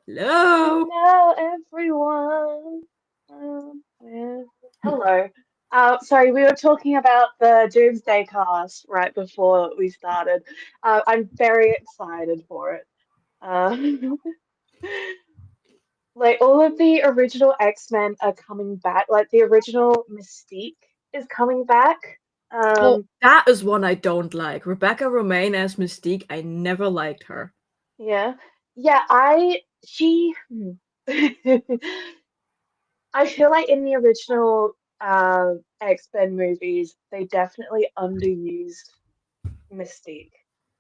Hello. Hello, everyone. Yeah. Hello. Sorry, we were talking about the Doomsday cast right before we started. I'm very excited for it. Uh, like all of the original X-Men are coming back. Like the original Mystique is coming back. Oh, Um, that is one I don't like. Rebecca Romaine as Mystique. I never liked her. yeah, yeah. I feel like in the original X-Men movies, they definitely underused Mystique.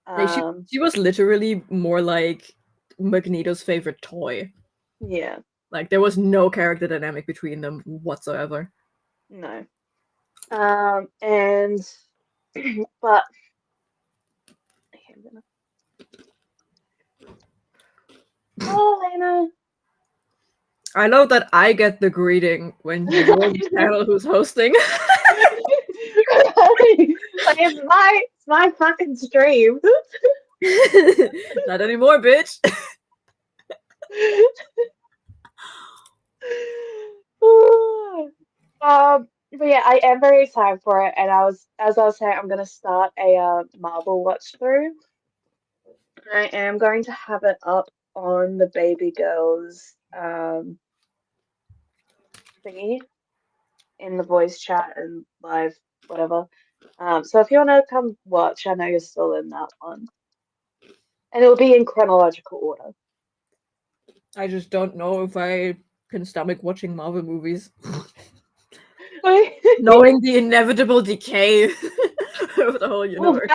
Like she was literally more like Magneto's favorite toy. Yeah, Like there was no character dynamic between them whatsoever. no. And but okay, I'm gonna. Oh, Lena. I love that I get the greeting when you're the channel who's hosting. Like it's my fucking stream. Not anymore, bitch. But yeah, I am very excited for it, and as I was saying, I'm gonna start a Marvel watch through. I am going to have it up on the Baby Girls thingy in the voice chat and live whatever. So if you want to come watch, I know you're still in that one, and it'll be in chronological order. I just don't know if I can stomach watching Marvel movies. Knowing the inevitable decay of the whole Well, universe.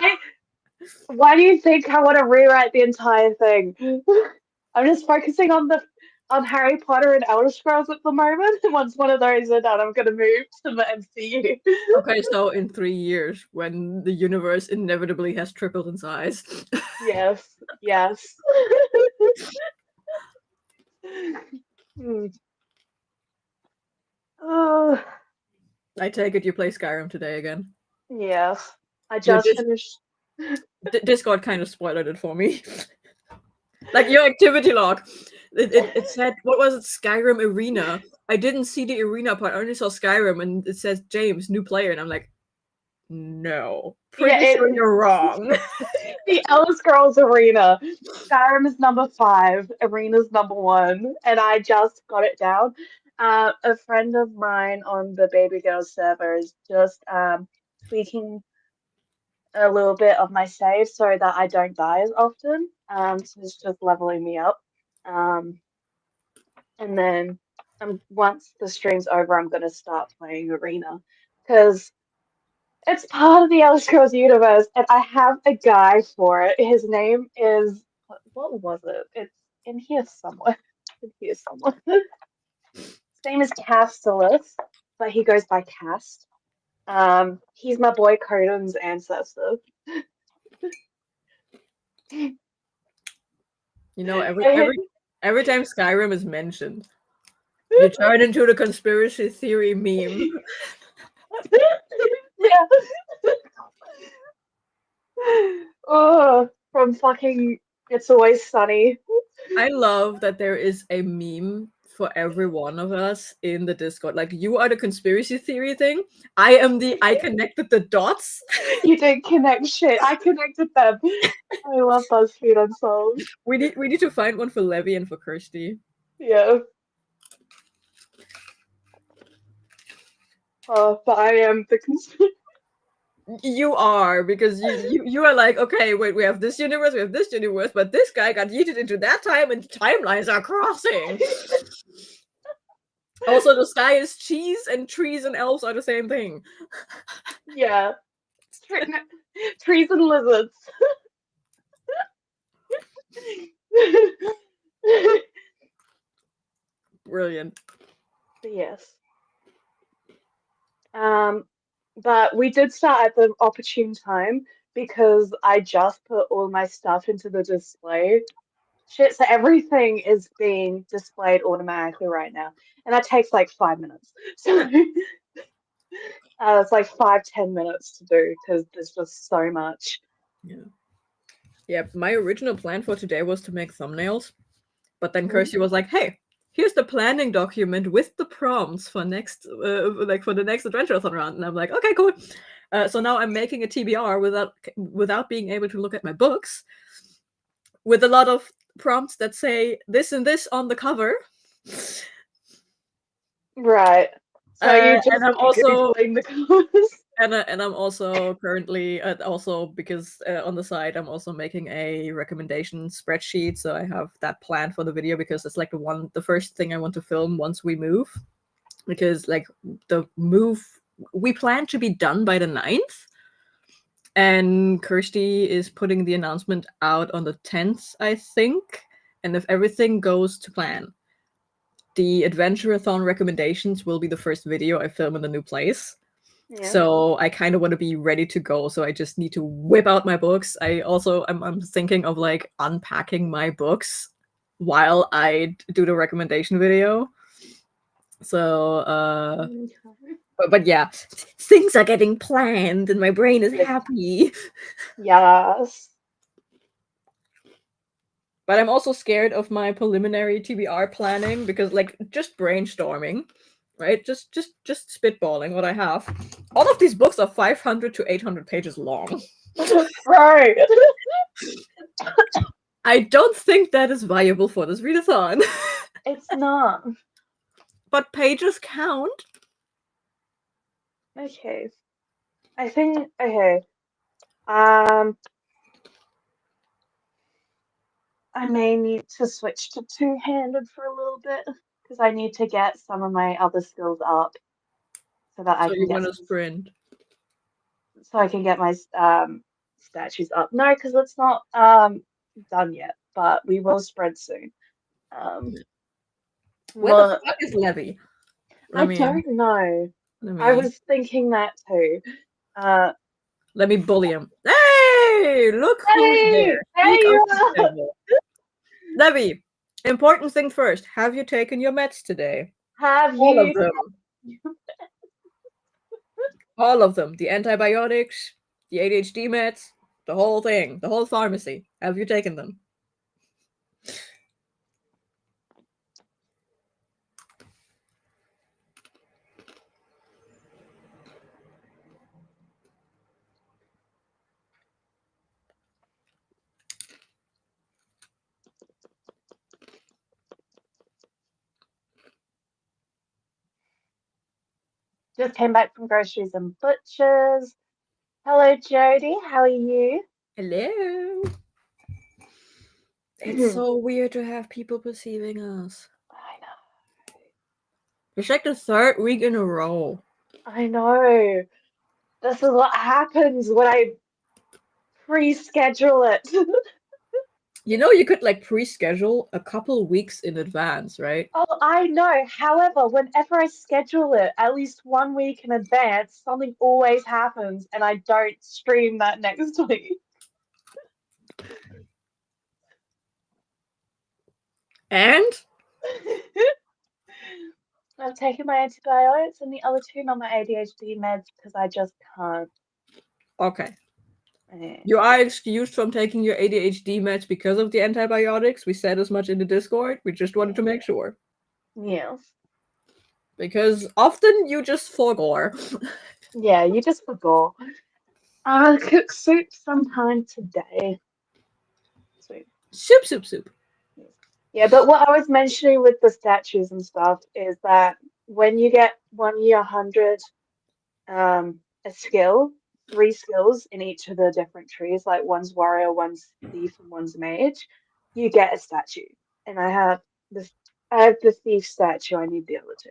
why do you think I want to rewrite the entire thing? I'm just focusing on Harry Potter and Elder Scrolls at the moment. Once one of those are done, I'm gonna move to the MCU. Okay, so in 3 years, when the universe inevitably has tripled in size, Yes, yes. Hmm. Uh, I take it you play Skyrim today again. yes. I Your just finished. Discord kind of spoiled it for me. Like your activity log. It said, what was it? Skyrim Arena. I didn't see the arena part. I only saw Skyrim, and it says James, new player. And I'm like, no. Yeah, Pretty sure you're wrong. the Elder Scrolls Arena. Skyrim is number 5, Arena's number 1, and I just got it down. A friend of mine on the Baby Girl server is just tweaking a little bit of my save so that I don't die as often. So it's just leveling me up. Um, and then once the stream's over, I'm gonna start playing Arena because it's part of the Elder Scrolls universe, and I have a guy for it. His name is what was it? It's in here somewhere. In here somewhere. His name is Castellus, but he goes by Cast. He's my boy Coden's ancestor. You know, every time Skyrim is mentioned, you turn into the conspiracy theory meme. Yeah. Oh, from fucking It's Always Sunny. I love that there is a meme for every one of us in the Discord. Like you are the conspiracy theory thing. I connected the dots. You didn't connect shit. I connected them. I love BuzzFeed Unsolved. We need to find one for Levy and for Kirsty. Yeah. But I am the conspiracy. You are because you are like, okay, wait, we have this universe, but this guy got yeeted into that time and timelines are crossing. Also, the sky is cheese and trees and elves are the same thing. Yeah. Trees and lizards. Brilliant. Yes. Um, but we did start at the opportune time because I just put all my stuff into the display. Shit, so everything is being displayed automatically right now, and that takes like 5 minutes. So it's like 5-10 minutes to do because there's just so much. Yeah. Yeah, my original plan for today was to make thumbnails, But then Mhm. Kirsty was like, "Hey, here's the planning document with the prompts for next, like for the next Adventure-a-thon round." And I'm like, "Okay, cool." So now I'm making a TBR without being able to look at my books, with a lot of prompts that say this and this on the cover. Right. So you And just I'm also googling the covers. and I'm also currently also because on the side I'm also making a recommendation spreadsheet, so I have that planned for the video because it's like the first thing I want to film once we move, because like the move we plan to be done by the 9th, and Kirsty is putting the announcement out on the 10th, I think, and if everything goes to plan, the Adventure-a-thon recommendations will be the first video I film in the new place. Yeah. So I kind of want to be ready to go. So I just need to whip out my books. I'm thinking of like unpacking my books while I do the recommendation video. So but yeah, things are getting planned and my brain is Yes. happy. Yes. But I'm also scared of my preliminary TBR planning because like just brainstorming, right? Just spitballing what I have. All of these books are 500 to 800 pages long. Right. I don't think that is viable for this readathon. It's not. But pages count. Okay. I think okay. Um I may need to switch to two-handed for a little bit because I need to get some of my other skills up so that I So can you get want to sprint. my statues up. No, because it's not done yet, but we will spread soon. Um Where the well, fuck is Levy? I don't know. I was thinking that too. Uh Let me bully him. Hey, look who's Hey, there. there Speak of you the are. devil. Levy, important thing first. Have you taken your meds today? Have All of you? them. All of them. The antibiotics, the ADHD meds, the whole thing, the whole pharmacy. Have you taken them? Just came back from groceries and butchers. Hello, Jody. How are you? Hello. It's so weird to have people perceiving us. I know. It's like the third week in a row. I know. This is what happens when I pre-schedule it. You know, you could like pre-schedule a couple weeks in advance, right? Oh, I know. However, whenever I schedule it at least 1 week in advance, something always happens and I don't stream that next week. And I've taken my antibiotics and the other two not my ADHD meds because I just can't. okay, Eh, you are excused from taking your ADHD meds because of the antibiotics. We said as much in the Discord. We just wanted to make sure. Yeah. Because often you just forgore. Yeah, you just forgot. I'll cook soup sometime today. Sweet. Soup, soup, soup. Yeah, but what I was mentioning with the statues and stuff is that when you get 1 year 100 a skill, 3 skills in each of the different trees, like one's warrior, one's thief, and one's mage, you get a statue. And I have the thief statue, I need the other two.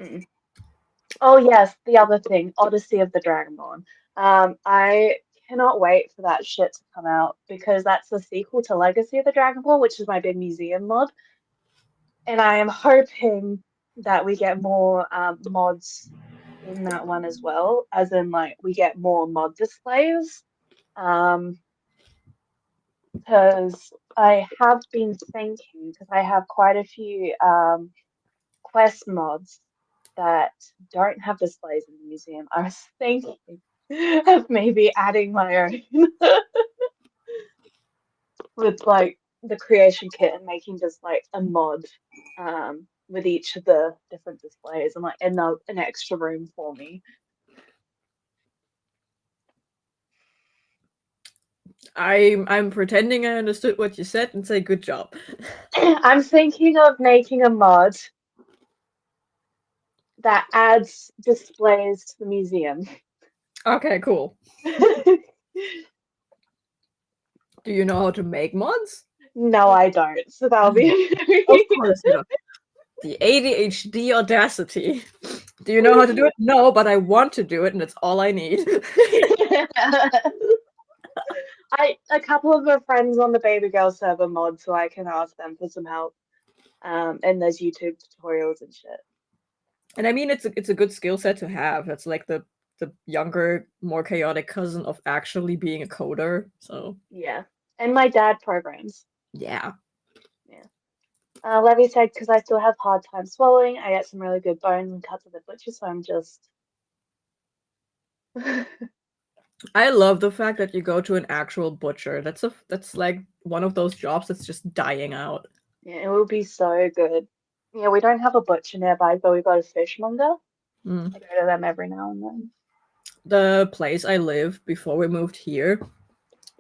Mm. Oh yes, the other thing, Odyssey of the Dragonborn. I cannot wait for that shit to come out because that's the sequel to Legacy of the Dragonborn, which is my big museum mod. And I am hoping that we get more mods in that one as well, as in like we get more mod displays. Because I have been thinking, because I have quite a few quest mods that don't have displays in the museum, I was thinking of maybe adding my own with like the creation kit and making just like a mod with each of the different displays and like an extra room for me. I'm pretending I understood what you said and say good job. I'm thinking of making a mod that adds displays to the museum. Okay, cool. Do you know how to make mods? No, I don't. So that'll be Of course you don't. The ADHD audacity. Do you know how to do it? No, but I want to do it, and it's all I need. A couple of my friends on the Baby Girl server mod, so I can ask them for some help. And there's YouTube tutorials and shit. And I mean, it's a good skill set to have. It's like the younger, more chaotic cousin of actually being a coder. So Yeah. And my dad programs. yeah. Levy said, because I still have hard time swallowing, I get some really good bones and cuts at the butcher, so I'm just. I love the fact that you go to an actual butcher. That's like one of those jobs that's just dying out. Yeah, it will be so good. Yeah, we don't have a butcher nearby, but we've got a fishmonger. Mm. I go to them every now and then. The place I lived before we moved here,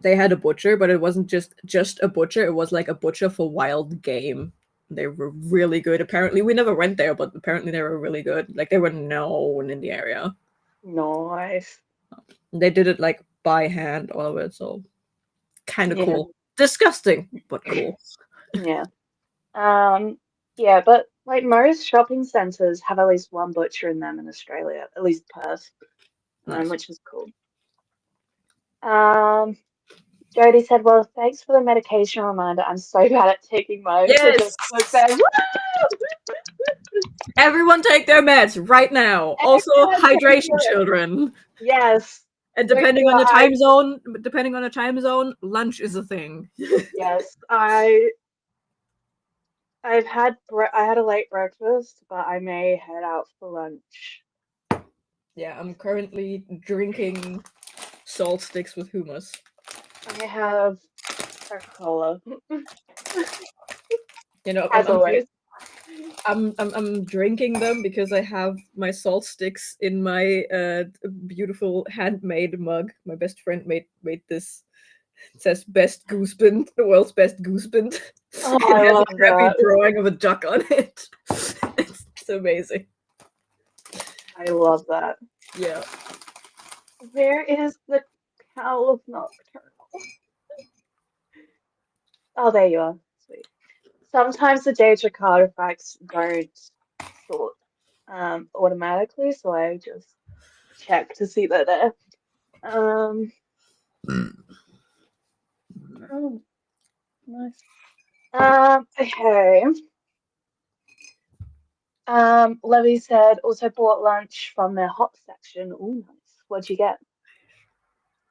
they had a butcher, but it wasn't just a butcher. It was like a butcher for wild game. They were really good. Apparently, we never went there, but apparently they were really good. Like they were known in the area. Nice. They did it like by hand, all of it. So kind of Yeah. cool. Disgusting, but cool. Yeah. Yeah, but like most shopping centers have at least one butcher in them in Australia, at least Perth, Nice. which is cool. Jody said, "Well, thanks for the medication reminder. I'm so bad at taking mine." So Yes. just look there. Everyone take their meds right now. Also, Everyone take hydration, it. children. Yes. And Drink depending on your the time zone, lunch is a thing. Yes, I had a late breakfast, but I may head out for lunch. Yeah, I'm currently drinking salt sticks with hummus. I have Coca-Cola. You know, As always. I'm drinking them because I have my salt sticks in my beautiful handmade mug. My best friend made this. It says "Best Gooseband," the world's best gooseband. Oh, It I has love a crappy that. drawing of a duck on it. It's amazing. I love that. Yeah. Where is the cowl of Nocturnal? Oh, there you are. Sweet. Sometimes the data artifacts don't sort automatically, so I just check to see they're there. Oh, nice. Okay. Levy said also bought lunch from their hot section. Ooh, nice. What'd you get?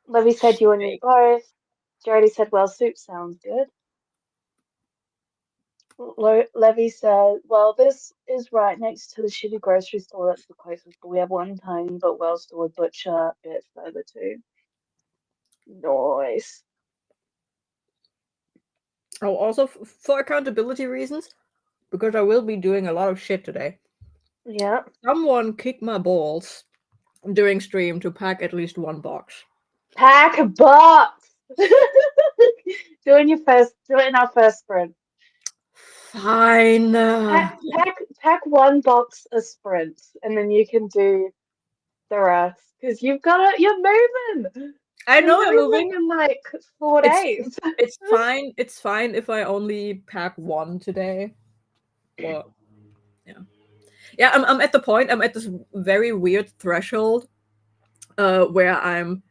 Levy said you and me both. Jody said, well, soup sounds good. Levy said, well, this is right next to the shitty grocery store that's the closest, but we have one tiny but well-stored butcher a bit further too. Nice. Oh, also for accountability reasons, because I will be doing a lot of shit today. Yeah. Someone kicked my balls during stream to pack at least one box. Pack a box! Do it in our first sprint. Fine. Pack one box a sprint, and then you can do the rest. Because you're moving! I know You're I'm moving in like 4 days. It's fine. It's fine if I only pack one today. But yeah, I'm at the point. I'm at this very weird threshold, where I'm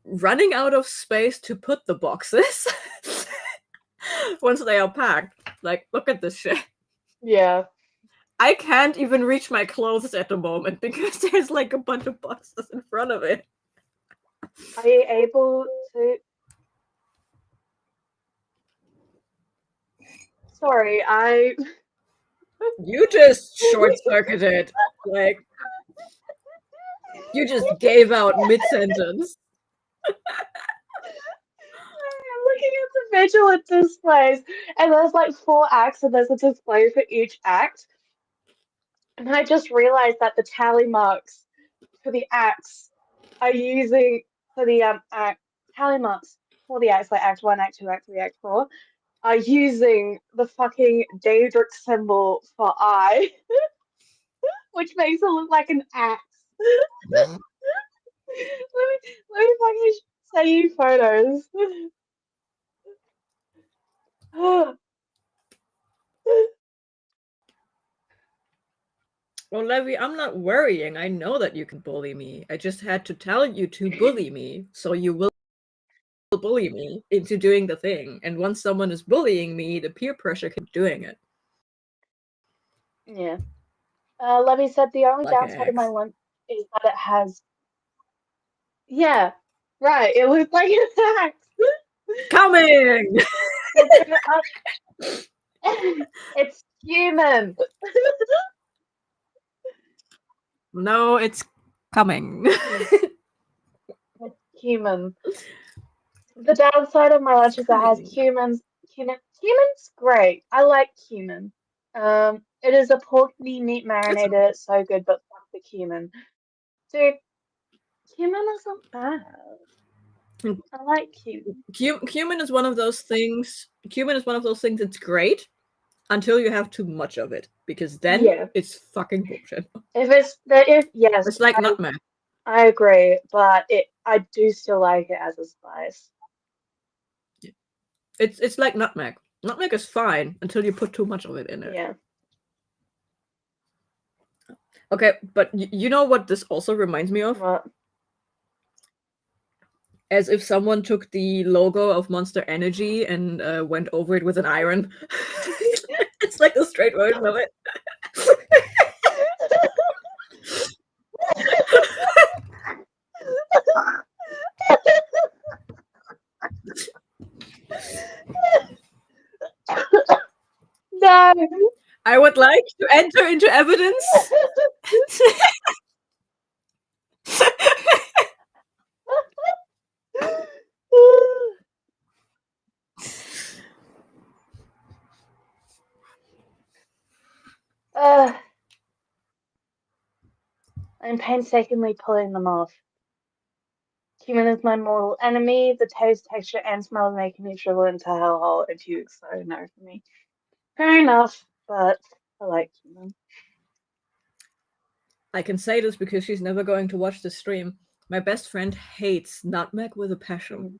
running out of space to put the boxes once they are packed. Like, look at this shit. Yeah. I can't even reach my clothes at the moment because there's like a bunch of boxes in front of it. Are you able to? Sorry, You just short-circuited. Like, you just gave out mid-sentence. I'm looking at the vigilant displays, and there's like 4 acts, and there's a display for each act. And I just realized that the tally marks for the acts are using for the act tally marks for the acts, like Act 1, Act 2, Act 3, Act 4, are using the fucking Daedric symbol for I, which makes it look like an axe. let me fucking send you photos. Well, Levy, I'm not worrying. I know that you can bully me. I just had to tell you to bully me, so you will bully me into doing the thing. And once someone is bullying me, the peer pressure keeps doing it. Yeah. Levy said the only Like an downside of my axe. lunch is that it has. Yeah, right. It looks like an axe. Coming! It's human. No, it's coming. It's human. The downside of my lunch is that it has humans. Cumin's great. I like cumin. It is a pork meat marinated. It's so good, but fuck the cumin. Dude, cumin isn't bad. I like cumin. Cumin is one of those things. Cumin is one of those things that's great until you have too much of it, because then Yeah. it's fucking bullshit. Yes, It's like nutmeg. I agree, but I do still like it as a spice. It's like nutmeg. Nutmeg is fine until you put too much of it in it. Yeah. Okay, but you know what this also reminds me of? What? As if someone took the logo of Monster Energy and went over it with an iron. It's like the straight version of it. No. I would like to enter into evidence. I'm painstakingly pulling them off. Cumin is my mortal enemy. The taste, texture, and smell make me shrivel into a hellhole if you so no for me. Fair enough, but I like cumin. I can say this because she's never going to watch the stream. My best friend hates nutmeg with a passion.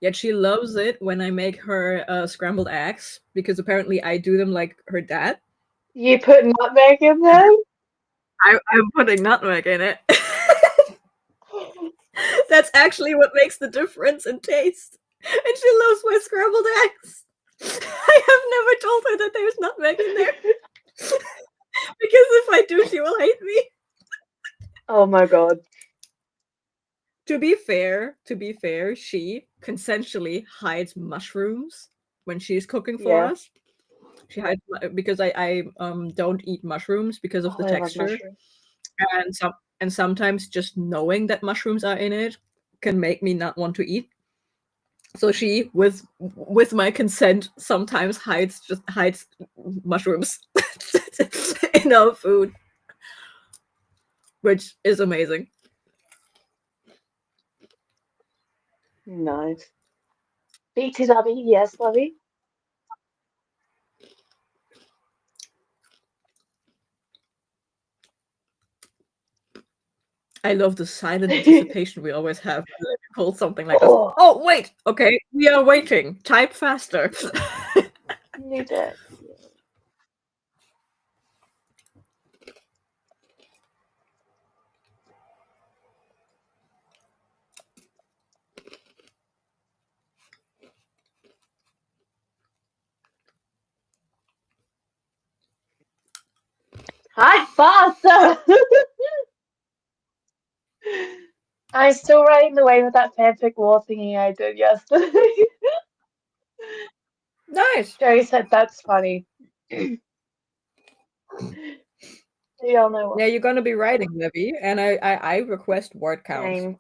Yet she loves it when I make her scrambled eggs, because apparently I do them like her dad. You put nutmeg in them? I'm putting nutmeg in it. That's actually what makes the difference in taste. And she loves my scrambled eggs. I have never told her that there's nutmeg in there. Because if I do, she will hate me. Oh my god. To be fair, she consensually hides mushrooms when she's cooking for us. She hides because I don't eat mushrooms because of the texture, and sometimes just knowing that mushrooms are in it can make me not want to eat. So she, with my consent, sometimes hides mushrooms in our food, which is amazing. Nice. BTW, yes, Lovey. I love the silent anticipation we always have when we pull something like this. Oh, wait! Okay, we are waiting. Type faster. New deck. Hi, faster! I'm still riding the wave with that fanfic war thingy I did yesterday. Nice. Joey said that's funny. We all know Yeah, what. you're gonna be writing, Levy, and I request word count. Same.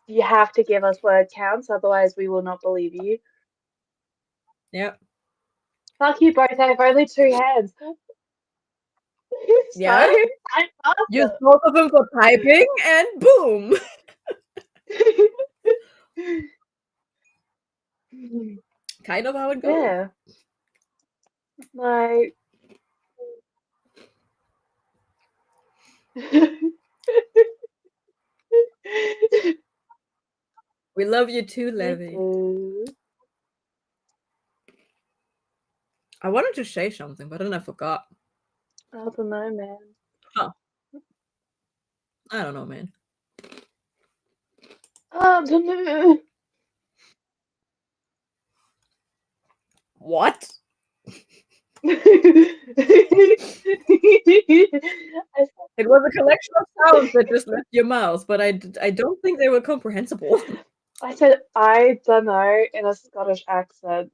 You have to give us word counts, otherwise we will not believe you. Yeah. Fuck you both, I have only 2 hands. Yeah. So, I'm Use faster. both of them for typing, and boom. Kind of how it goes. Yeah. Like. We love you too, Me Levy. too. I wanted to say something, but then I forgot. I don't know, man. Huh. I don't know, man. I don't know. What? I It was a collection of sounds that just left your mouth, but I don't think they were comprehensible. said I don't know in a Scottish accent.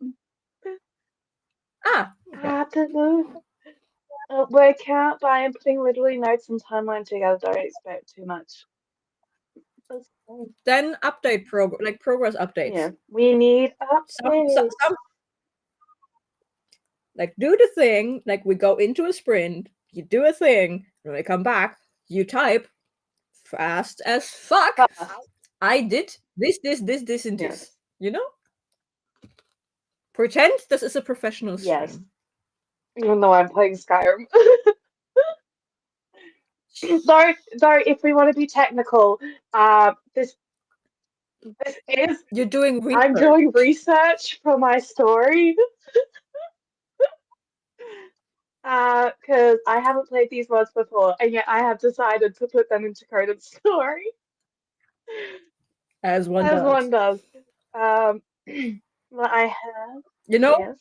Ah, okay. I don't know. Word count, but I am putting literally notes and timeline together. Don't expect too much. That's fine. Then update progress updates. Yeah, we need Some, updates. like do the thing, like we go into a sprint, you do a thing, when we come back, you type fast as fuck. Fast. I did this, and Yes. this. You know? Pretend this is a professional stream. Yes. Even though I'm playing Skyrim. Though, if we want to be technical, this is You're doing research. I'm doing research for my story. Because I haven't played these mods before, and yet I have decided to put them into Coden's story. As one As does. one does. But I have. You know? Yes.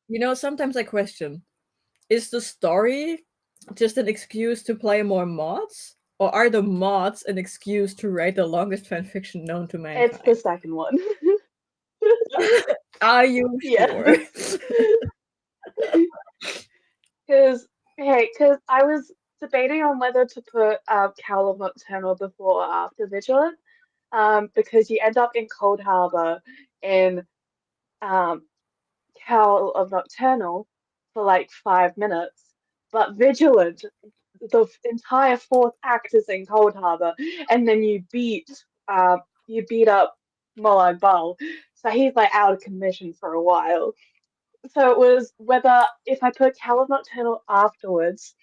You know, sometimes I question, is the story just an excuse to play more mods? Or are the mods an excuse to write the longest fanfiction known to mankind? It's the second one. Are you sure? Because I was debating on whether to put Cowl of Nocturnal before or after Vigilant, because you end up in Cold Harbor in Cowl of Nocturnal for like 5 minutes, but Vigilant, the entire fourth act is in Cold Harbor, and then you beat up Molag Bal, so he's like out of commission for a while. So it was whether if I put Cowl of Nocturnal afterwards,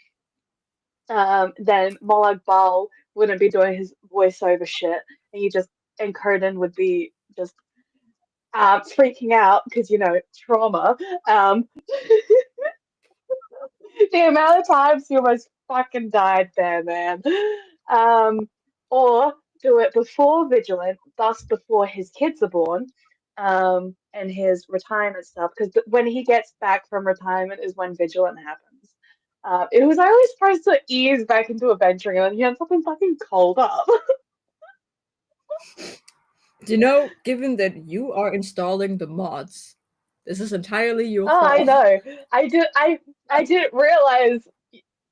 then Molag Bal wouldn't be doing his voiceover shit, and Coden would be just freaking out because trauma. The amount of times you almost fucking died there, man. Or do it before Vigilant, thus before his kids are born, and his retirement stuff. Because when he gets back from retirement is when Vigilant happens. It was always supposed to ease back into adventuring, and then he ends up in fucking Cold Up. Do you know, given that you are installing the mods, this is entirely your fault. I know. I didn't realize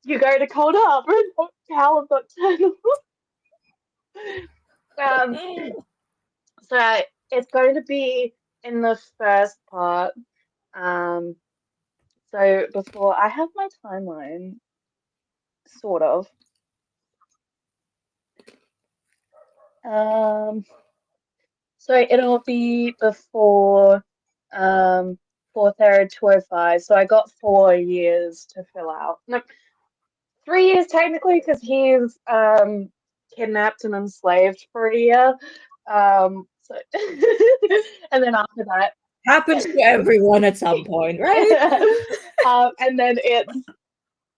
you go to Cold Up and Cowl of Nocturnal. So it's going to be in the first part. So before I have my timeline, sort of. So it'll be before 4th 205. So I got 4 years to fill out. No, 3 years technically, because he's kidnapped and enslaved for a year. So and then after that happens to everyone at some point, right? And then it's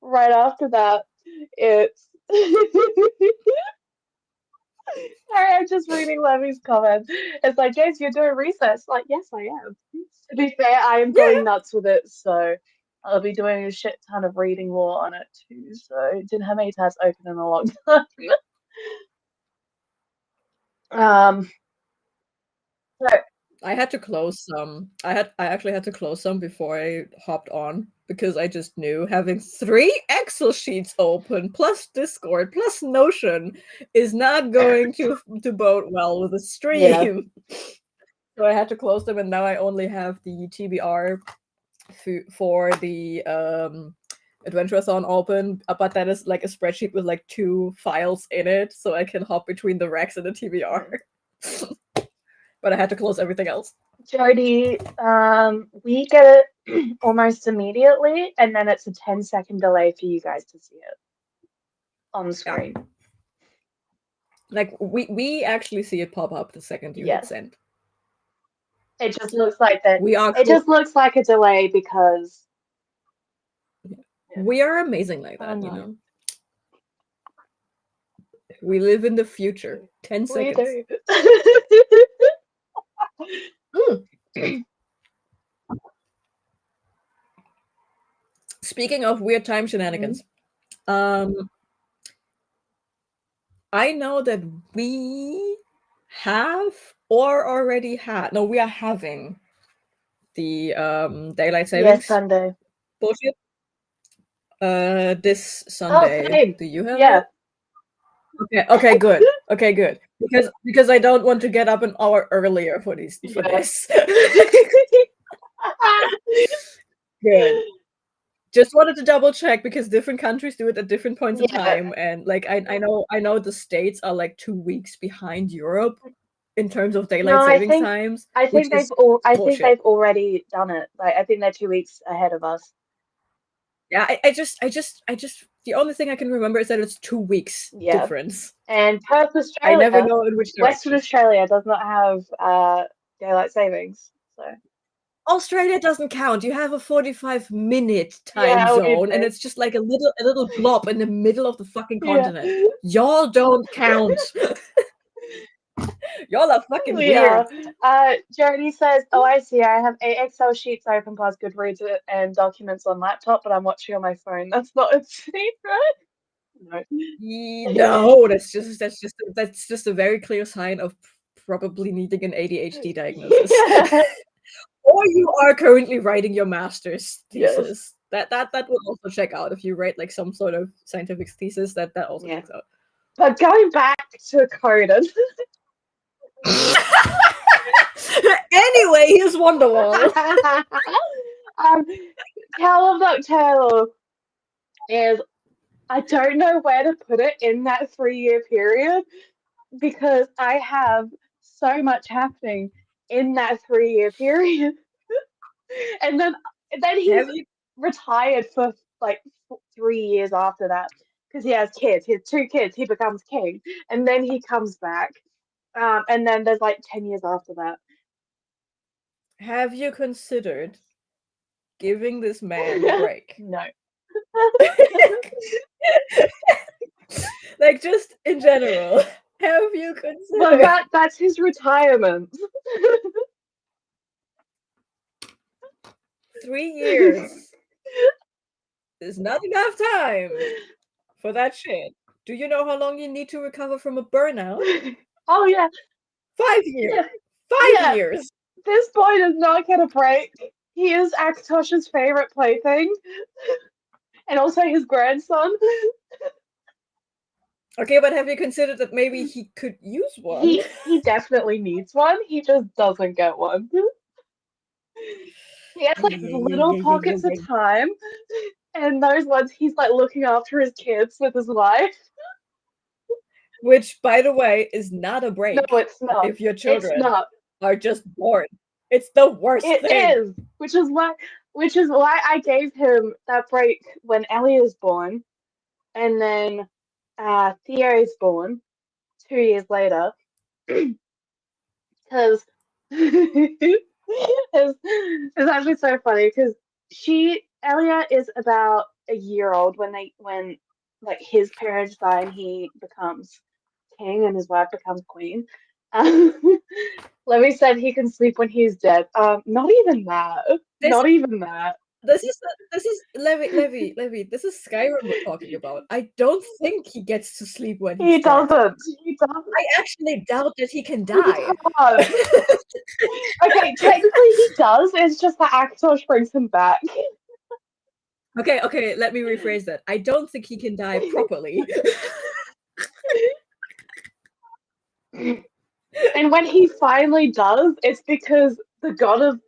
right after that. It's sorry, I'm just reading Levy's comments. It's like, James, you're doing research. Like, yes, I am. To be fair, I am going nuts with it, so I'll be doing a shit ton of reading more on it too. So didn't have any tabs open in a long time. So I had to close some. I actually had to close some before I hopped on because I just knew having 3 Excel sheets open, plus Discord, plus Notion, is not going to bode well with the stream. So I had to close them, and now I only have the TBR for the Adventure-a-thon open, but that is like a spreadsheet with like 2 files in it, so I can hop between the Rex and the TBR. But I had to close everything else. Jody, we get it almost immediately, and then it's a 10-second delay for you guys to see it on screen. Yeah. Like we actually see it pop up the second you hit send. It just looks like that. We are. It just looks like a delay because we are amazing like that, you know. We live in the future. 10 seconds. Speaking of weird time shenanigans, I know that we have or already had. No, we are having the daylight savings. Yes, Sunday. Bullshit. This Sunday. Do you have it? Okay, good. Okay, good. Because I don't want to get up an hour earlier for this. Good. Just wanted to double check because different countries do it at different points in time, and like I know the States are like 2 weeks behind Europe in terms of daylight savings times. I think they've already done it. Like I think they're 2 weeks ahead of us. Yeah, I just the only thing I can remember is that it's 2 weeks difference. And Perth, Australia, I never know in which direction. Western Australia does not have daylight savings, so Australia doesn't count. You have a 45-minute time zone, and it's just like a little blob in the middle of the fucking continent. Y'all don't count. Y'all are fucking weird. Jody says, "Oh, I see. I have 8 Excel sheets open plus Goodreads and documents on laptop, but I'm watching on my phone. That's not a secret." No, that's just a very clear sign of probably needing an ADHD diagnosis. Or you are currently writing your master's thesis. That will also check out if you write like some sort of scientific thesis. That also checks out. But going back to Conan. Anyway, here's Wonderwall. Callum Nocturnal is, I don't know where to put it in that 3-year period because I have so much happening in that 3-year period. And then he's retired for like 3 years after that because he has kids. He has 2 kids. He becomes king, and then he comes back. And then there's like 10 years after that. Have you considered giving this man a break? No. Like just in general. Have you considered? Well, that's his retirement. 3 years is not enough time for that shit. Do you know how long you need to recover from a burnout? Oh yeah, 5 years. Yeah. 5 years. This boy does not get a break. He is Akatosh's favorite plaything, and also his grandson. Okay, but have you considered that maybe he could use one? He definitely needs one. He just doesn't get one. He has like little pockets of time, and those ones he's like looking after his kids with his wife. Which, by the way, is not a break. No, it's not. If your children are just born, it's the worst thing. It is, which is why I gave him that break when Ellie is born, and then Theo is born 2 years later, because it's actually so funny because Elia is about a year old when like his parents die and he becomes king and his wife becomes queen. Levy said he can sleep when he's dead. Not even that. Not even that. This is Levy. This is Skyrim we're talking about. I don't think he gets to sleep when he doesn't. He doesn't. I actually doubt that he can die. Okay, technically he does. It's just that Akatosh brings him back. Okay, let me rephrase that. I don't think he can die properly. And when he finally does, it's because the god of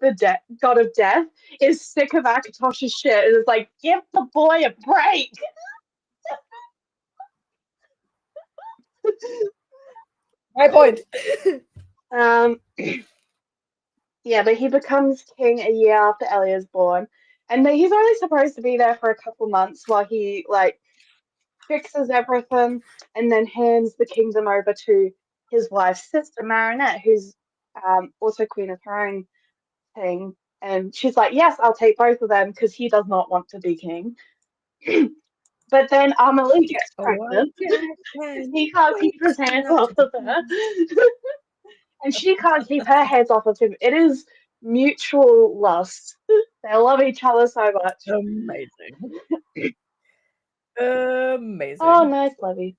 death, is sick of Akatosh's shit and is like, give the boy a break. My point. Um, yeah, but he becomes king a year after Ellie is born, and he's only supposed to be there for a couple months while he like fixes everything, and then hands the kingdom over to his wife's sister Marinette, who's also queen of her own thing. And she's like, "Yes, I'll take both of them," because he does not want to be king. But then Amelie gets pregnant. He can't keep his hands off of her. And she can't keep her hands off of him. It is mutual lust. They love each other so much. Amazing. Amazing. Oh, nice, Levy.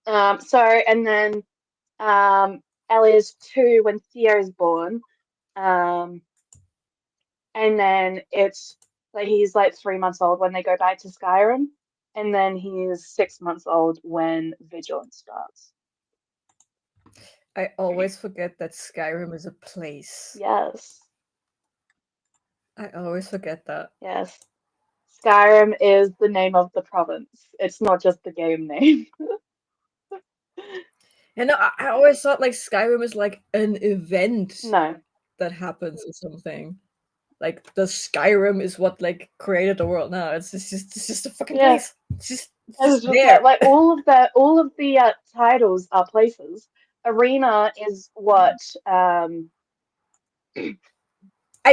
And then Ellie is 2 when Theo is born. And then it's like he's like 3 months old when they go back to Skyrim. And then he's 6 months old when Vigilance starts. I always forget that Skyrim is a place. Yes. I always forget that. Yes. Skyrim is the name of the province. It's not just the game name. And I always thought like Skyrim is like an event No. that happens or something. Like the Skyrim is what like created the world. No, it's just a fucking Yeah. place. It's just there. Like all of the titles are places. Arena is what I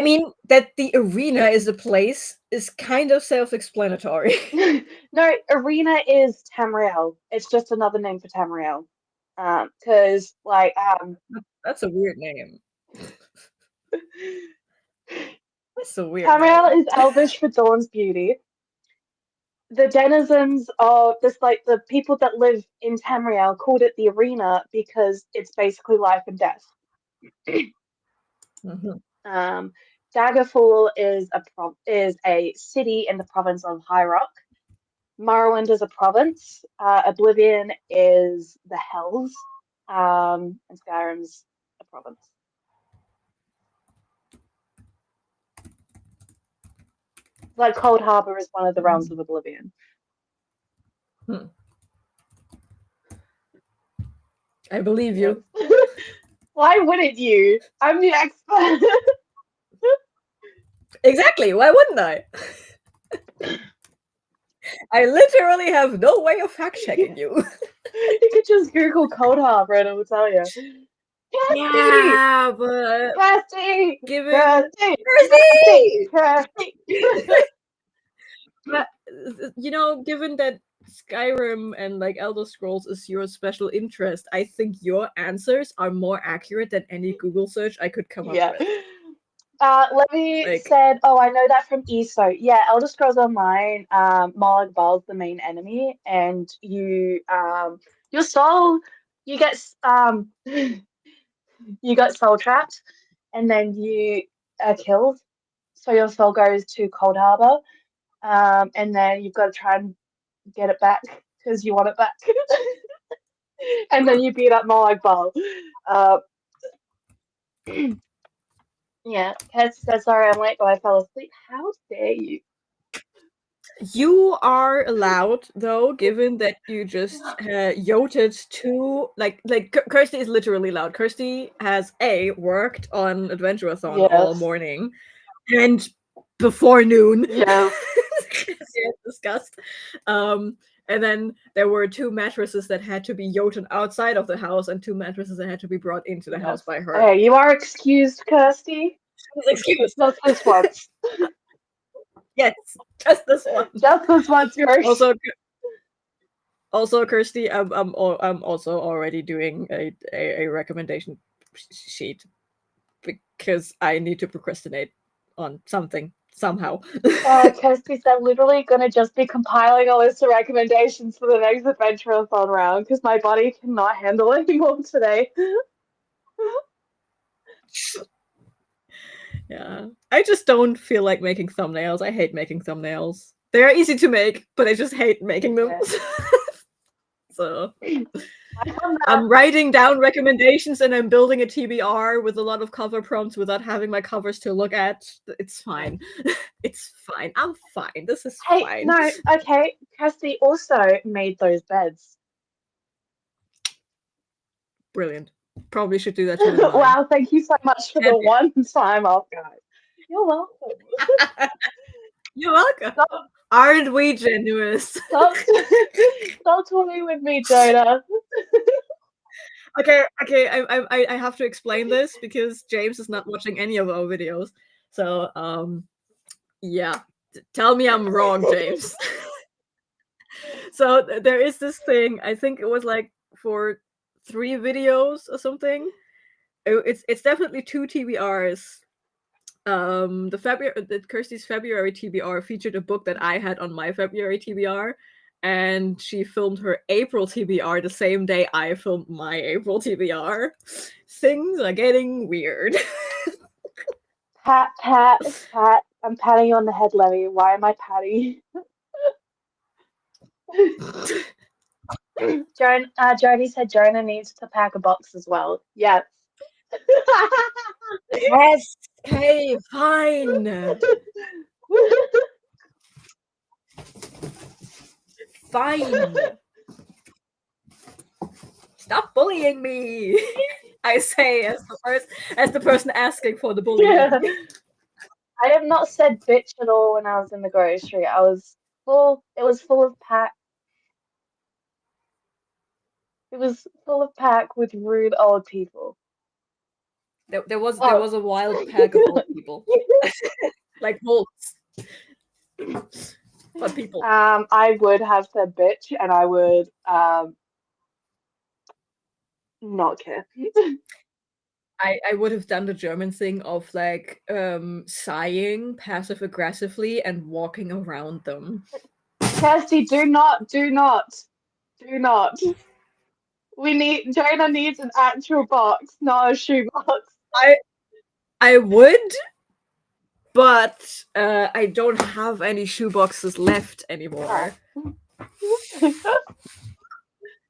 mean, that the arena is a place is kind of self-explanatory. No, Arena is Tamriel. It's just another name for Tamriel. Because That's a weird name. That's a weird Tamriel name. is Elvish for Dawn's Beauty. The denizens of this, like the people that live in Tamriel, called it the Arena because it's basically life and death. Mm-hmm. Daggerfall is a city in the province of High Rock. Morrowind is a province. Oblivion is the Hells. And Skyrim's a province. Like Cold Harbor is one of the realms of Oblivion. I believe you. Why wouldn't you? I'm the expert. Exactly. Why wouldn't I? I literally have no way of fact checking you. You could just Google Cold Harbor and it will tell you. Kirsty! Yeah, but Kirsty! given Kirsty! Kirsty! But given that Skyrim and like Elder Scrolls is your special interest, I think your answers are more accurate than any Google search I could come up with. Levy said, "Oh, I know that from ESO. Yeah, Elder Scrolls Online. Molag Bal's the main enemy, and your soul, you get you got soul trapped, and then you are killed. So your soul goes to Cold Harbor, and then you've got to try and get it back because you want it back, and then you beat up Molag Bal. Yeah, Kez said, sorry I'm late, but I fell asleep. How dare you? You are allowed, though, given that you just yoted to like Kirsty is literally loud. Kirsty has worked on Adventurathon all morning and before noon. Yes. As discussed. And then there were 2 mattresses that had to be yoted outside of the house and 2 mattresses that had to be brought into the house by her. Hey, you are excused, Kirsty. Excused. Just this once. Yes, just this once. Just this once, you're Also, Kirsty, I'm also already doing a recommendation sheet because I need to procrastinate on something somehow. Kirsty's literally gonna just be compiling a list of recommendations for the next Adventurathon round because my body cannot handle anymore today. Yeah. I just don't feel like making thumbnails. I hate making thumbnails. They're easy to make, but I just hate making them. Yeah. So I found that I'm writing down recommendations and I'm building a TBR with a lot of cover prompts without having my covers to look at. It's fine. It's fine. I'm fine. This is Hey, fine. no, okay. Kirsty also made those beds. Brilliant. Probably should do that too with mine. Wow, thank you so much for the one time off, guys. You're welcome. You're welcome. Stop, Aren't we generous? stop toying with me, Jonah. Okay, I have to explain this because James is not watching any of our videos. So, yeah. Tell me I'm wrong, James. So there is this thing, I think it was like for 3 videos or something. It's definitely 2 TBRs. Kirsty's February TBR featured a book that I had on my February TBR, and she filmed her April TBR the same day I filmed my April TBR. Things are getting weird. Pat, I'm patting you on the head, Levy. Why am I patting you? Jody said Jonah needs to pack a box as well. Yes. Yes. Okay, fine. Fine. Stop bullying me. I say as the person asking for the bullying. Yeah. I have not said bitch at all when I was in the grocery. I was full. It was full of pack. It was full of pack with rude old people. There was a wild pack of old people. Like wolves. But people. I would have said bitch, and I would not care. I would have done the German thing of like sighing passive aggressively and walking around them. Kirsty, do not. Jonah needs an actual box, not a shoebox. I would, but I don't have any shoeboxes left anymore.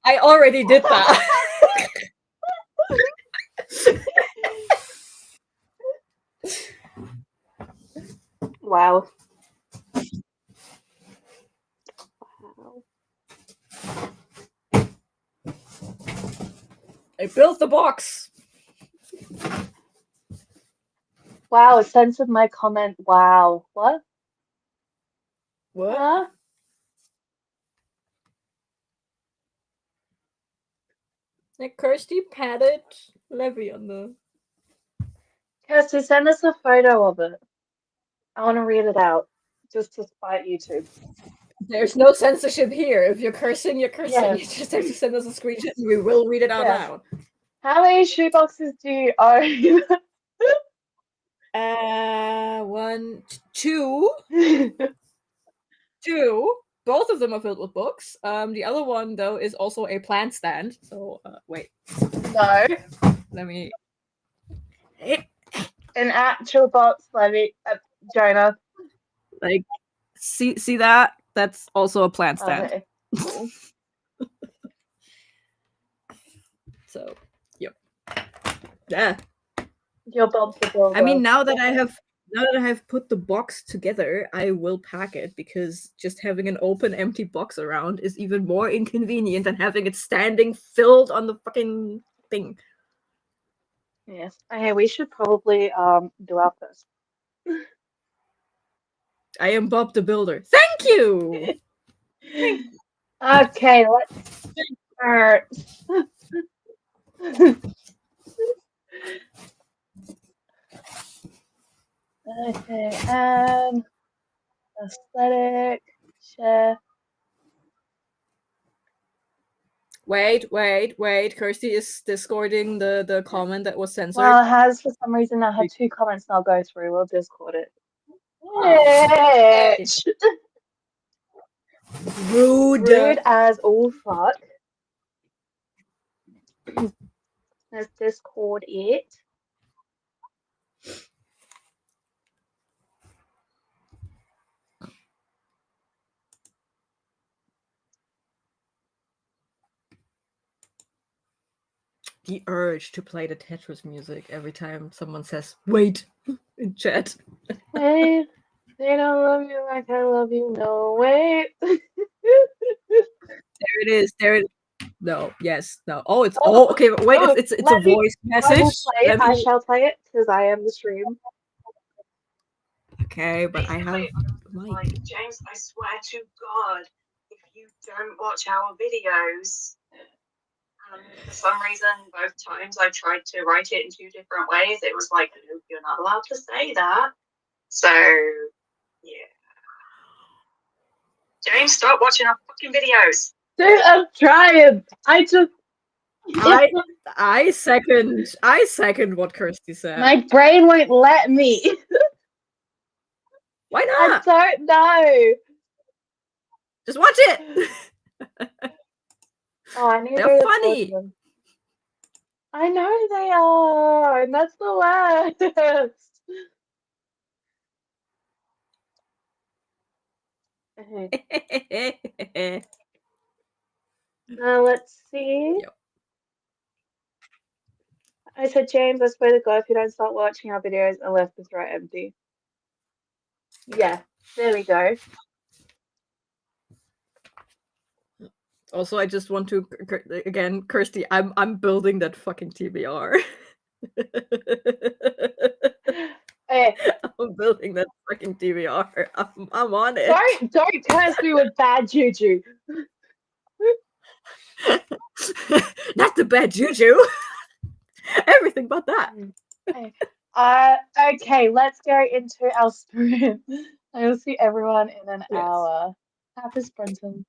I already did that. Wow. I built the box. Wow, it censored my comment. Wow. What? What? Huh? Like Kirsty patted Levy on the. Kirsty, send us a photo of it. I want to read it out. Just to spite YouTube. There's no censorship here. If you're cursing, you're cursing. Yeah. You just have to send us a screenshot and we will read it out loud. How many shoeboxes do you own? 1, 2. 2. Both of them are filled with books. The other one though is also a plant stand. So wait. No. Let me. An actual box, Levy. Jonah. Like, see that? That's also a plant stand. Okay. Cool. So, yep. Yeah. You're Bob the Builder. I mean, now that I have put the box together, I will pack it because just having an open, empty box around is even more inconvenient than having it standing filled on the fucking thing. Yes. Okay, we should probably do our first. I am Bob the Builder. Thank you. Okay, let's start. Okay, aesthetic, share. Wait. Kirsty is discording the comment that was censored. Well, it has for some reason. I had 2 comments, and I'll go through. We'll Discord it. Bitch. Rude as all fuck. Let's Discord it. the urge to play the Tetris music every time someone says "wait" in chat. Wait, they don't love you like I love you. No, wait. There it is. There it. No. Yes. No. Oh, it's. Oh, Oh. Okay. Wait. oh, It's a let me. voice I will message. play it. Let I me. shall play it because I am the stream. Okay, but I have Basically, mic. James, I swear to God, if you don't watch our videos, for some reason, both times I tried to write it in 2 different ways, it was like, "No, you're not allowed to say that." So, yeah. James, stop watching our fucking videos. Dude, I'm trying. I just. I second what Kirsty said. My brain won't let me. Why I not? don't know. Just watch it. Oh, I need to They're go to funny. them. I know they are, and that's the worst. Okay. Let's see. Yep. I said, James, I swear to God, if you don't start watching our videos, I left the throat empty. Yeah, there we go. Also, I just want to again, Kirsty. I'm building that fucking TBR. Hey, I'm building that fucking TBR. I'm on it. don't curse me with bad juju. Not the bad juju. Everything but that. Hey. Okay, let's go into our sprint. I will see everyone in an Yes. hour. Happy sprinting.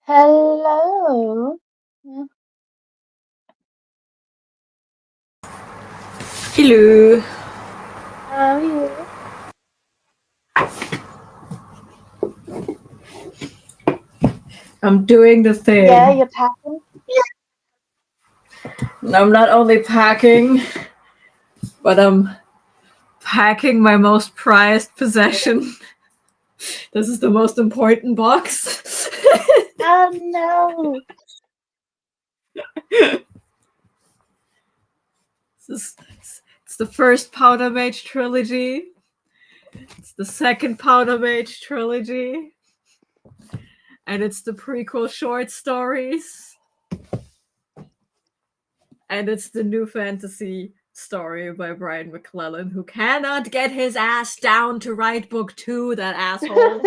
Hello. Hello. How are you? I'm doing the thing. Yeah, you're packing? I'm not only packing, but I'm packing my most prized possession. This is the most important box. Oh no. It's the first Powder Mage trilogy. It's the second Powder Mage trilogy. And it's the prequel short stories. And it's the new fantasy story by Brian McClellan, who cannot get his ass down to write book 2, that asshole.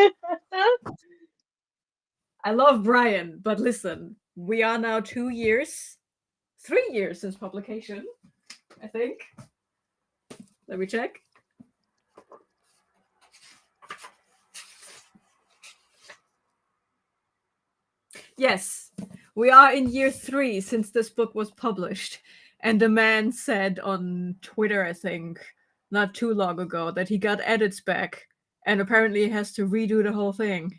I love Brian, but listen, we are now 3 years since publication, I think. Let me check. Yes, we are in year 3 since this book was published. And the man said on Twitter, I think, not too long ago, that he got edits back and apparently he has to redo the whole thing.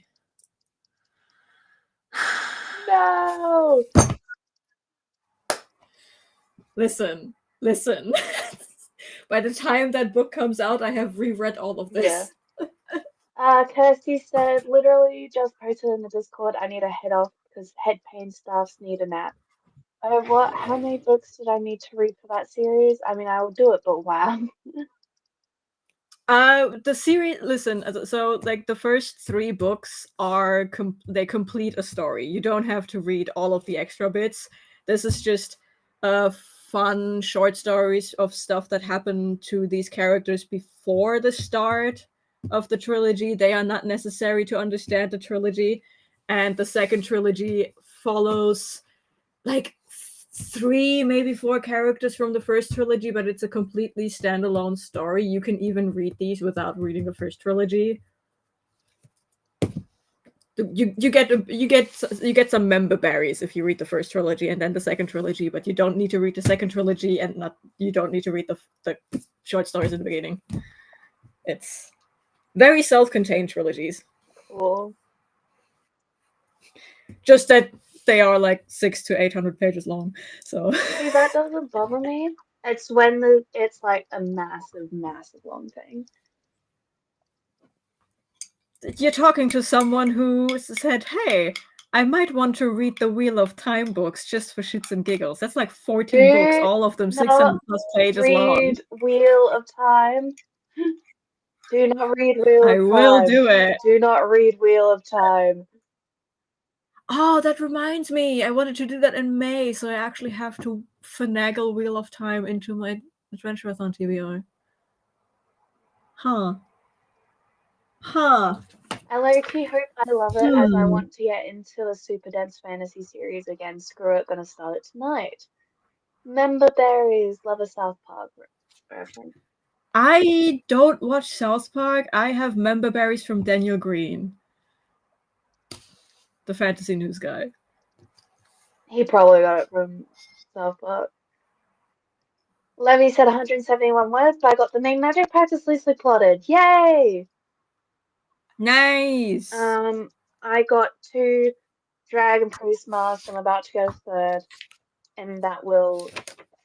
No. Listen. By the time that book comes out, I have reread all of this. Kirsty said, literally just posted in the Discord, I need a head off because head pain staffs need a nap. Oh, what? How many books did I need to read for that series? I mean, I will do it, but wow. The series. Listen. So, like, the first 3 books are they complete a story. You don't have to read all of the extra bits. This is just fun short stories of stuff that happened to these characters before the start of the trilogy. They are not necessary to understand the trilogy, and the second trilogy follows like 3, maybe 4 characters from the first trilogy, but it's a completely standalone story. You can even read these without reading the first trilogy. You get some member berries if you read the first trilogy and then the second trilogy, but you don't need to read the second trilogy, and you don't need to read the short stories in the beginning. It's very self-contained trilogies. Cool. Just that they are like 600 to 800 pages long. So See, that doesn't bother me. It's when it's like a massive, massive long thing. you're talking to someone who said, "Hey, I might want to read the Wheel of Time books just for shits and giggles." That's like 14 books, all of them 600 plus pages long. Read Wheel of Time. Do not read Wheel of I Time. will do it. Do not read Wheel of Time. Oh, that reminds me. I wanted to do that in May, so I actually have to finagle Wheel of Time into my Adventurathon TBR. Huh. I low-key hope I love it as I want to get into a super dense fantasy series again. Screw it, gonna start it tonight. Member Berries, love a South Park reference. I don't watch South Park. I have member berries from Daniel Green, the fantasy news guy. He probably got it from South Park. Levy said 171 words, but I got the main magic practice loosely plotted. Yay! Nice. I got 2 Dragon Priest masks. I'm about to go 3rd, and that will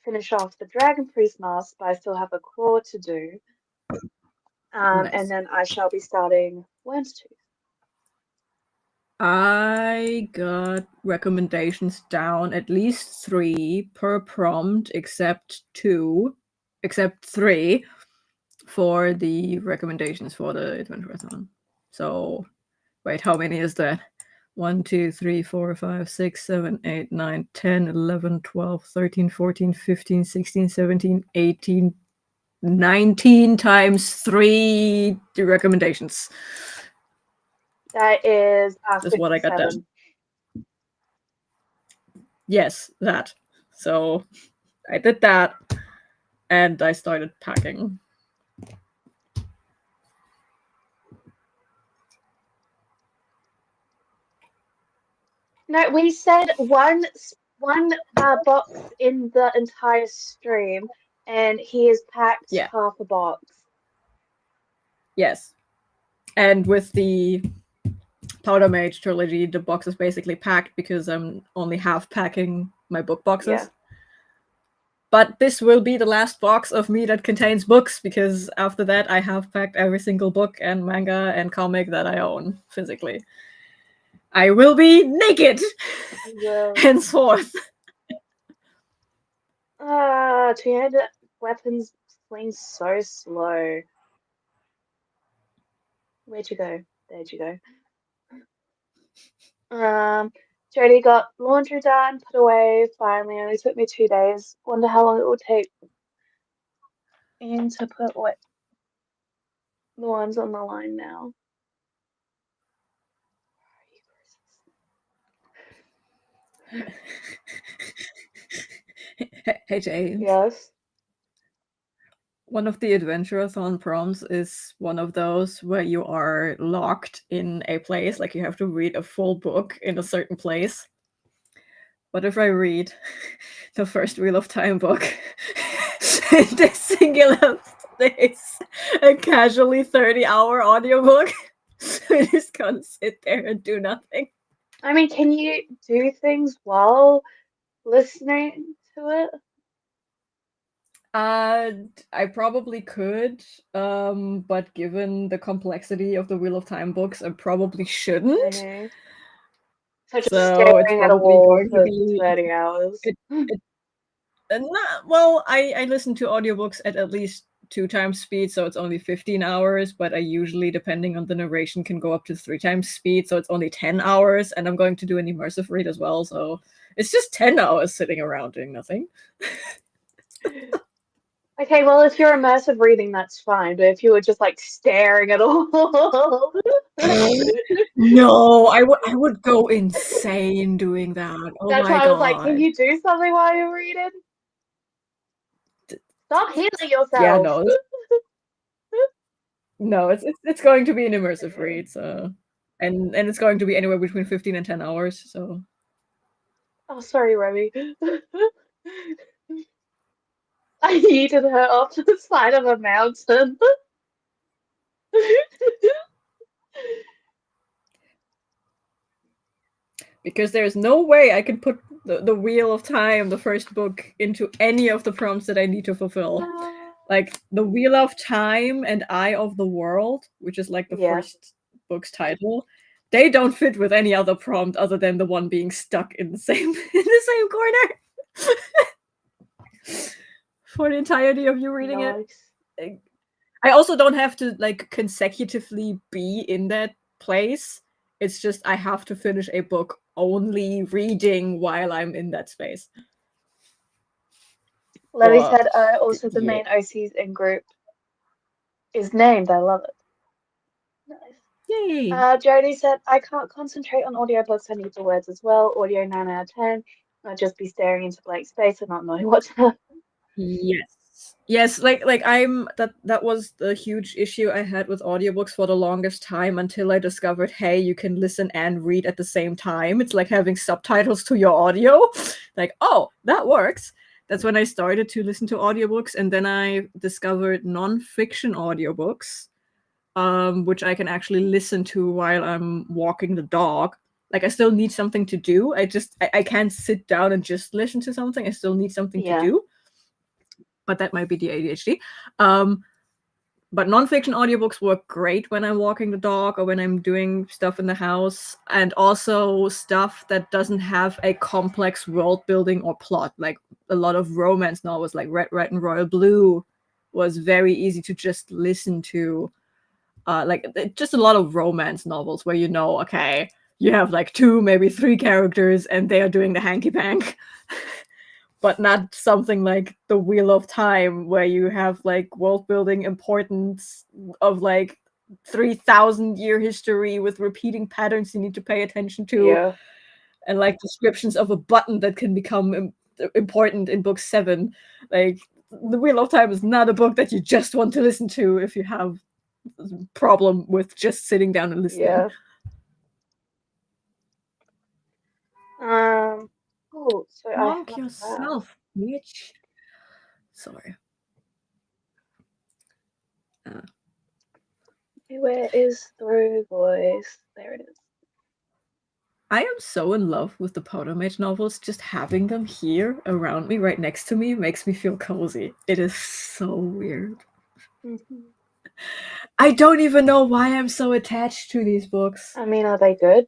finish off the Dragon Priest mask, but I still have a claw to do. Nice. And then I shall be starting Worm's Tooth. I got recommendations down at least 3 per prompt, except 3 for the recommendations for the Adventurathon. So, wait, how many is that? 1, 2, 3, 4, 5, 6, 7, 8, 9, 10, 11, 12, 13, 14, 15, 16, 17, 18, 19 times 3 recommendations. That is That's what I got down. Yes, that. So I did that, and I started packing. No, we said one box in the entire stream, and he has packed Yeah. half a box. Yes. And with the Powder Mage trilogy, the box is basically packed because I'm only half packing my book boxes. Yeah. But this will be the last box of me that contains books, because after that I have packed every single book and manga and comic that I own physically. I will be naked Well, henceforth. 200 weapons swing so slow. Where'd you go? There'd you go. Jody got laundry done, put away, finally. Only took me 2 days. Wonder how long it will take Ian to put away the ones on the line now. Hey James. Yes. One of the Adventure-a-thon prompts is one of those where you are locked in a place, like you have to read a full book in a certain place. What if I read the first Wheel of Time book in this singular place, a casually 30-hour audiobook? I'm just gonna sit there and do nothing. I mean, can you do things while listening to it? I probably could, but given the complexity of the Wheel of Time books, I probably shouldn't. Okay. So just So it's staring at a probably wall going to for be 30 hours. well, I listen to audiobooks at least 2 times speed, so it's only 15 hours, but I usually, depending on the narration, can go up to 3 times speed, so it's only 10 hours, and I'm going to do an immersive read as well, so it's just 10 hours sitting around doing nothing. Okay, well, if you're immersive reading, that's fine, but if you were just like staring at a wall. No, I would go insane doing that. Oh That's my why I was like, can god. you do something while you're reading? Stop healing yourself. Yeah, no, it's going to be an immersive Okay. read, so and it's going to be anywhere between 15 and 10 hours, so Oh, sorry, Remy. I yeeted her off to the side of a mountain. because there's no way I can put the Wheel of Time, the first book, into any of the prompts that I need to fulfill. Like the Wheel of Time and Eye of the World, which is like the Yeah. first book's title, they don't fit with any other prompt other than the one being stuck in the same corner for the entirety of you reading it. I also don't have to like consecutively be in that place. It's just I have to finish a book only reading while I'm in that space. Lily Or- said also the yeah. main OC's in group is named. I love it. Nice. Yay! Jody said, I can't concentrate on audiobooks. I need the words as well. Audio 9 out of 10. I'd just be staring into blank space and not knowing what's happening. Yes, like I'm that was the huge issue I had with audiobooks for the longest time, until I discovered, hey, you can listen and read at the same time. It's like having subtitles to your audio. Like, oh, that works. That's when I started to listen to audiobooks, and then I discovered non-fiction audiobooks, which I can actually listen to while I'm walking the dog. Like, I still need something to do. I can't sit down and just listen to something. I still need something to do. But that might be the ADHD. But nonfiction audiobooks work great when I'm walking the dog or when I'm doing stuff in the house, and also stuff that doesn't have a complex world building or plot. Like a lot of romance novels, like Red, Red, and Royal Blue, was very easy to just listen to. Like just a lot of romance novels where okay, you have like 2, maybe 3 characters, and they are doing the hanky pank. But not something like the Wheel of Time, where you have like world building importance of like 3,000-year history with repeating patterns you need to pay attention to, and like descriptions of a button that can become important in book 7. Like the Wheel of Time is not a book that you just want to listen to if you have a problem with just sitting down and listening. cool. So I Honk have yourself, bitch. Sorry. that. Where is Through Voice? There it is. I am so in love with the Powder Mage novels. Just having them here around me, right next to me, makes me feel cozy. It is so weird. Mhm. I don't even know why I'm so attached to these books. I mean, are they good?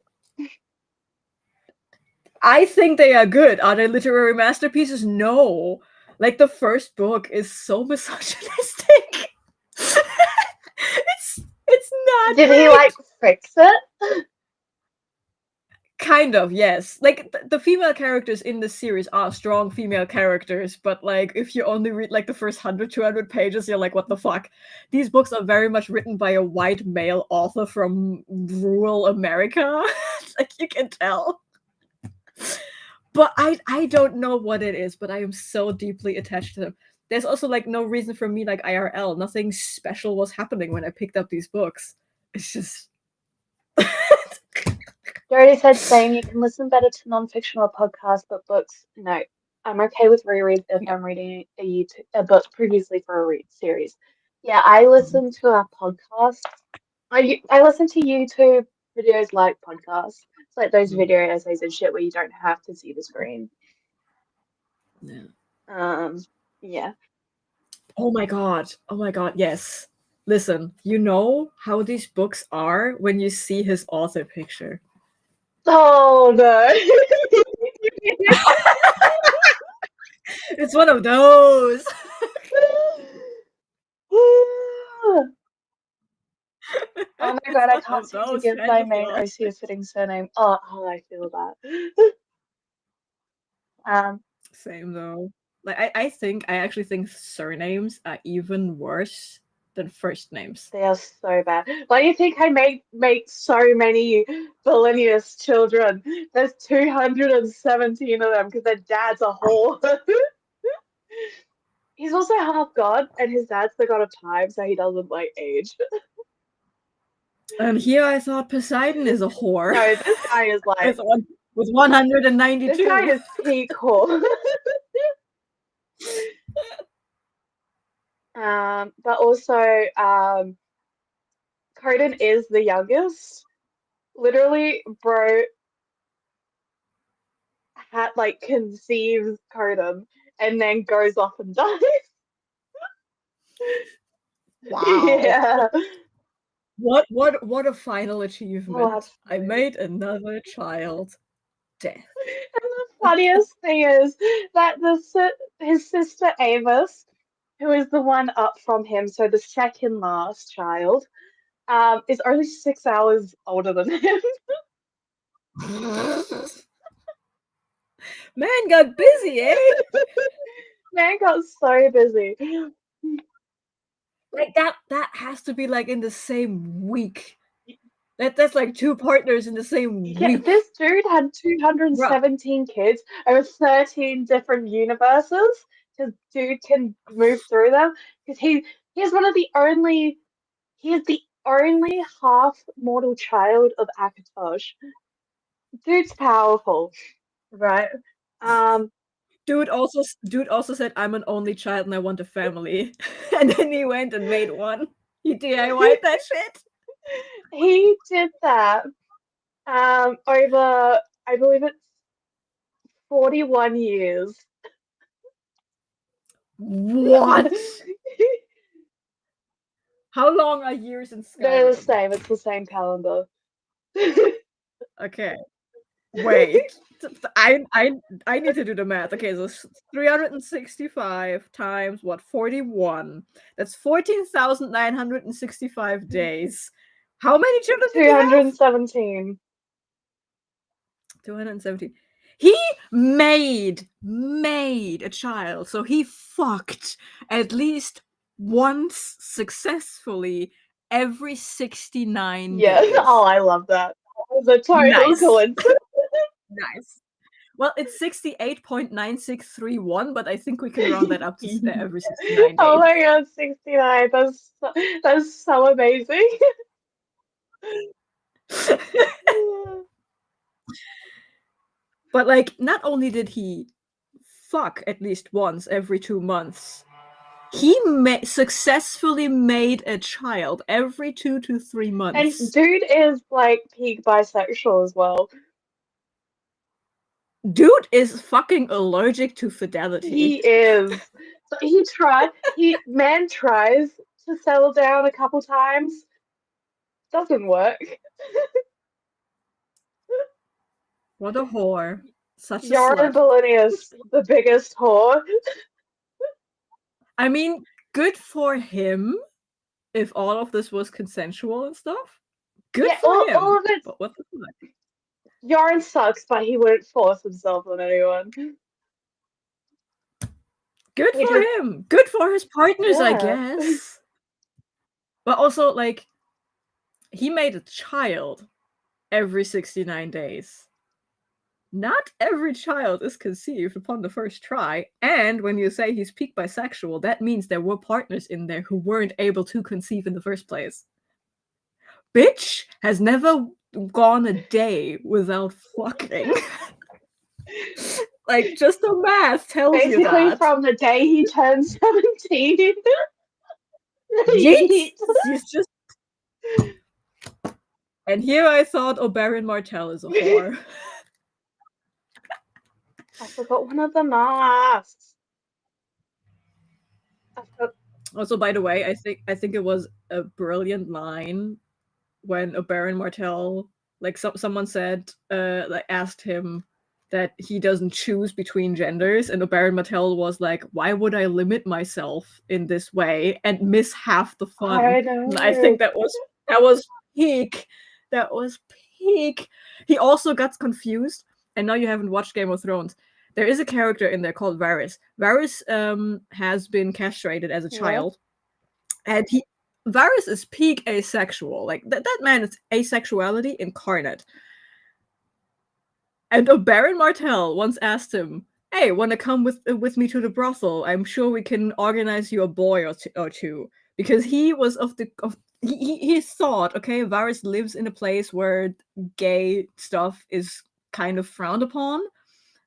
I think they are good. Are they literary masterpieces? No. Like the first book is so misogynistic. it's not Did he great. like fix it? Kind of, yes. Like the female characters in the series are strong female characters, but like if you only read like the first 100, 200 pages, you're like, what the fuck? These books are very much written by a white male author from rural America. Like you can tell. But I don't know what it is, but I am so deeply attached to them. There's also like no reason for me like IRL. Nothing special was happening when I picked up these books. It's just You already said same. You can listen better to non-fictional podcasts, but books, no. I'm okay with rereads if Yeah. I'm reading a book previously for a series. Yeah, I listen to a podcast. I listen to YouTube videos like podcasts. It's like those video essays and shit where you don't have to see the screen. Yeah. Yeah. Oh my god. Oh my god. Yes. Listen, you know how these books are when you see his author picture. Oh no. It's one of those. Oh my It's god, I one can't of seem to those give kind my of main laws. OC a fitting surname. Oh, how I feel that. Same though. Like I think I actually think surnames are even worse than first names. They are so bad. Why do you think I make so many Valenius children? There's 217 of them because their dad's a whore. He's also half god, and his dad's the god of time, so he doesn't like age. And here I thought Poseidon is a whore. No, this guy is like with 192. this guy is peak whore. But also, Coden is the youngest. Literally, bro had like conceives Coden and then goes off and dies. Wow. Yeah. What a final Oh, achievement. I made another child. Death. And the funniest thing is that his sister Amos, who is the one up from him, so the second last child, is only 6 hours older than him. Man got busy, eh? Man got so busy. Like that has to be like in the same week. That's like two partners in the same Yeah, week. this dude had 217 kids over 13 different universes. Because dude can move through them. Because he's one of the only he is the only half mortal child of Akatosh. Dude's powerful, right? Dude also said I'm an only child and I want a family. And then he went and made one. He DIY'd that shit. He did that over I believe it's 41 years. What? How long are years in They're the Skyrim? same. It's the same calendar. Okay. Wait. I need to do the math. Okay, so 365 times what? 41. That's 14,965 days. How many children did he have? 217. 270. He made a child. So he fucked at least once successfully every 69 Yeah. days. Oh, I love that. That was a total Nice. coincidence. Nice. Well, it's 68.9631, but I think we can round that up to every 69 days. Oh my god, 69. That's so amazing. But like, not only did he fuck at least once every 2 months, he successfully made a child every 2 to 3 And months. dude is like peak bisexual as well. Dude is fucking allergic to fidelity. He is. So man tries to settle down a couple times. Doesn't work. What a whore. Such a Yoren slut. Belenius, the biggest whore. I mean, good for him if all of this was consensual and stuff. Good Yeah, for him. all of it. But what the fuck? Yoren sucks, but he wouldn't force himself on anyone. Good He for just- him. Good for his partners, I Yeah. guess. But also, like, he made a child every 69 days. Not every child is conceived upon the first try. And when you say he's peak bisexual, that means there were partners in there who weren't able to conceive in the first place. Bitch has never gone a day without fucking. Like, just the math tells you Basically, that. from the day he turned 17. Yeet! He's just. And here I thought Oberyn Martell is a whore. I forgot one of the masks. Also, by the way, I think it was a brilliant line when Oberyn Martell, like someone said, like asked him that he doesn't choose between genders, and Oberyn Martell was like, "Why would I limit myself in this way and miss half the fun?" I know. And I think that was peak. That was peak. He also got confused, and now you haven't watched Game of Thrones. There is a character in there called Varys. Varys has been castrated as a child, and Varys is peak asexual. Like that man is asexuality incarnate. And Oberyn Martell once asked him, "Hey, want to come with me to the brothel? I'm sure we can organize you a boy or two." Because he was he thought, okay, Varys lives in a place where gay stuff is kind of frowned upon.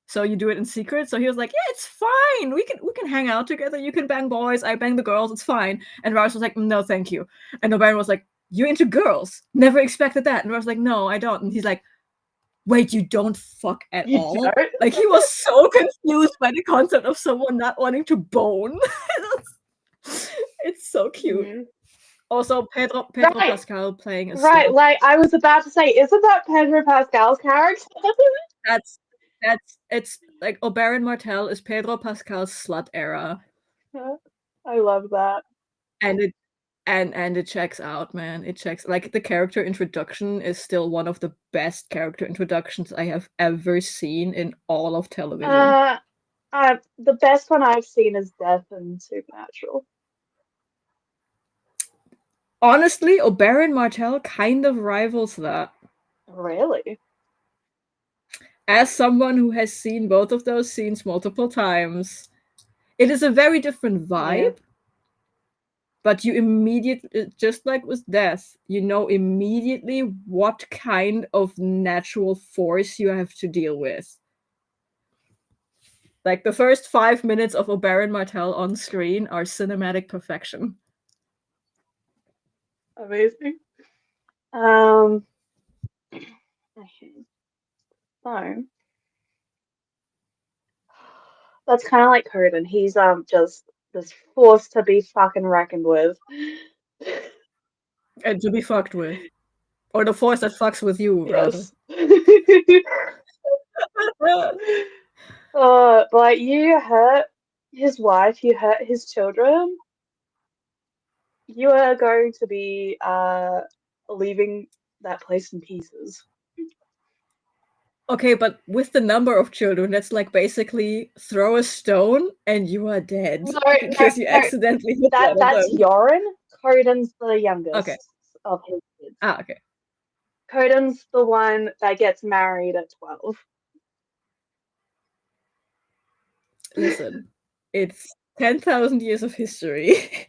So you do it in secret. So he was like, "Yeah, it's fine. We can hang out together. You can bang boys. I bang the girls. It's fine." And Varys was like, "No, thank you." And Oberyn was like, "You're into girls? Never expected that." And Varys was like, "No, I don't." And he's like, "Wait, you don't fuck at You all?" don't? Like he was so confused by the concept of someone not wanting to bone. It's so cute. Mhm. Also, Pedro Right. Pascal playing a Right, slut. like I was about to say, isn't that Pedro Pascal's character? It's like Oberyn Martell is Pedro Pascal's slut era. I love that. And it checks out, man. It checks. Like the character introduction is still one of the best character introductions I have ever seen in all of television. The best one I've seen is Death and Supernatural. Honestly, Oberyn Martell kind of rivals that. Really? As someone who has seen both of those scenes multiple times, it is a very different vibe. Yeah. But you immediately, just like with Death, you know immediately what kind of natural force you have to deal with. Like the first 5 minutes of Oberyn Martell on screen are cinematic perfection. Amazing. Okay. So that's kind of like Coden. He's just this force to be fucking reckoned with. And to be fucked with. Or the force that fucks with you, rather. But you hurt his wife, you hurt his children. You are going to be leaving that place in pieces. Okay, but with the number of children, that's like basically throw a stone and you are dead. Because you accidentally hit one of That's them. Yoren. Coden's the youngest Okay. of his kids. Okay. Coden's the one that gets married at 12. Listen, it's 10,000 years of history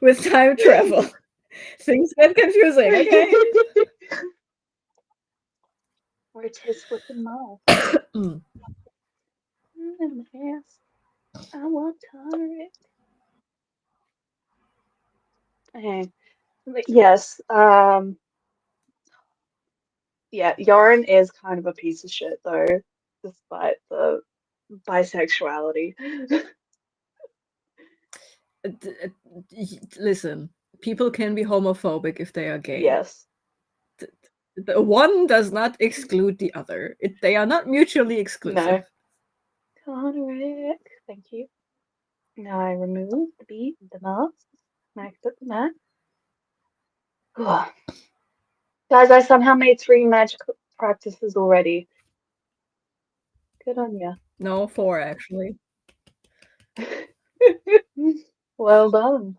with time travel. Things get confusing, okay? Or a tisk with the mouth. Mm. Yes. I want Todrick. Okay. But yes. Yeah, Yarn is kind of a piece of shit though, despite the bisexuality. Listen, people can be homophobic if they are gay. Yes. The one does not exclude the other. They are not mutually exclusive. No. Todrick. Thank you. Now I remove the mask. Max put the mask. Guys, I somehow made 3 magic practices already. Good on ya. No, 4 actually. Well done.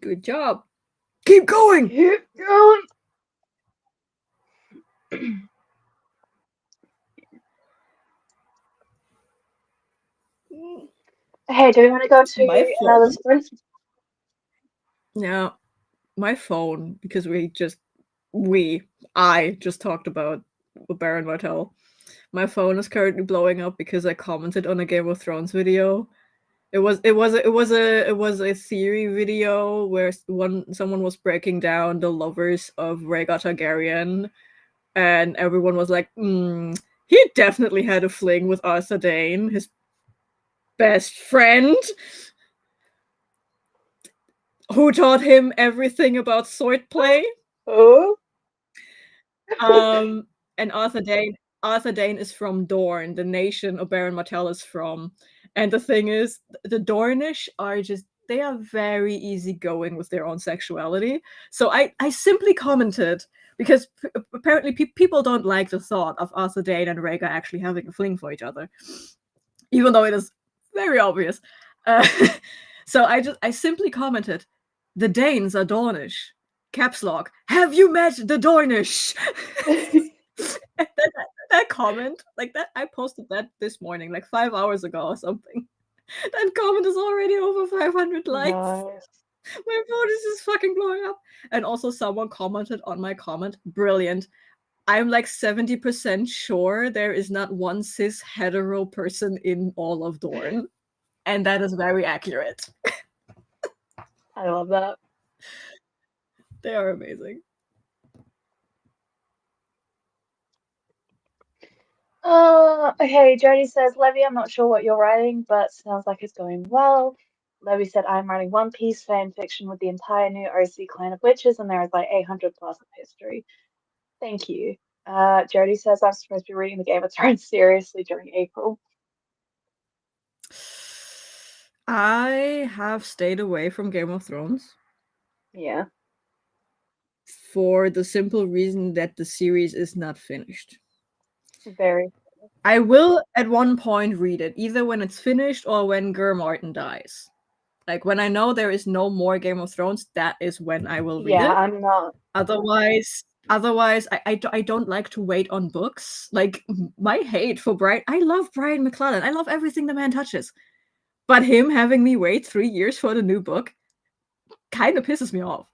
Good job. Keep going. Keep going. Hey, do we want to go to My another phone. sprint? Yeah, my phone, because I just talked about Baron Martell. My phone is currently blowing up because I commented on a Game of Thrones video. It was a theory video where someone was breaking down the lovers of Rhaegar Targaryen, and everyone was like, he definitely had a fling with Arthur Dayne, his best friend, who taught him everything about swordplay. Oh. And Arthur Dayne is from Dorne, the nation Oberyn Martell is from. And the thing is, the Dornish they are very easygoing with their own sexuality. So I simply commented, because apparently people don't like the thought of Arthur Dayne and Rhaegar actually having a fling for each other, even though it is very obvious. So I simply commented, the Danes are Dornish. Caps lock. Have you met the Dornish? that comment, like that, I posted that this morning, like 5 hours ago or something. That comment is already over 500 likes. Nice. My phone is just fucking blowing up. And also someone commented on my comment, brilliant. I'm like 70% sure there is not one cis hetero person in all of Dorne. And that is very accurate. I love that. They are amazing. Okay, Jody says, Levy, I'm not sure what you're writing, but sounds like it's going well. Levy said, I'm writing One Piece fan fiction with the entire new OC clan of witches, and there is like 800 plus of history. Thank you. Jody says, I'm supposed to be reading the Game of Thrones seriously during April. I have stayed away from Game of Thrones. Yeah. For the simple reason that the series is not finished. Very. I will at one point read it, either when it's finished or when Ger Martin dies. Like when I know there is no more Game of Thrones, that is when I will read it. Yeah, I'm not. Otherwise, I don't like to wait on books. Like my hate for Brian, I love Brian McClellan. I love everything the man touches. But him having me wait 3 years for the new book kind of pisses me off.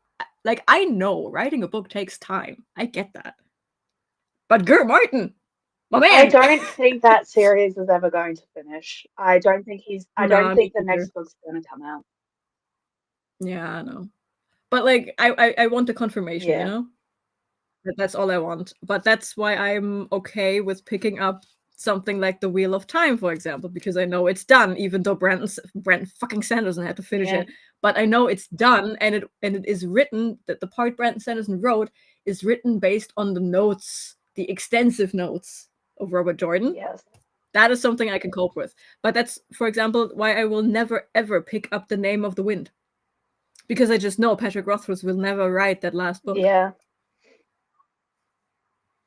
Like, I know writing a book takes time. I get that. But Ger Martin, my man. I don't think that series is ever going to finish. I don't think the next book's going to come out. Yeah, I know. But like, I want the confirmation, Yeah. you know? That's all I want. But that's why I'm okay with picking up something like The Wheel of Time, for example, because I know it's done, even though Brandon fucking Sanderson had to finish it. But I know it's done, and it is written, that the part Brandon Sanderson wrote is written based on the notes, the extensive notes of Robert Jordan. Yes. That is something I can cope with. But that's, for example, why I will never ever pick up The Name of the Wind. Because I just know Patrick Rothfuss will never write that last book. Yeah.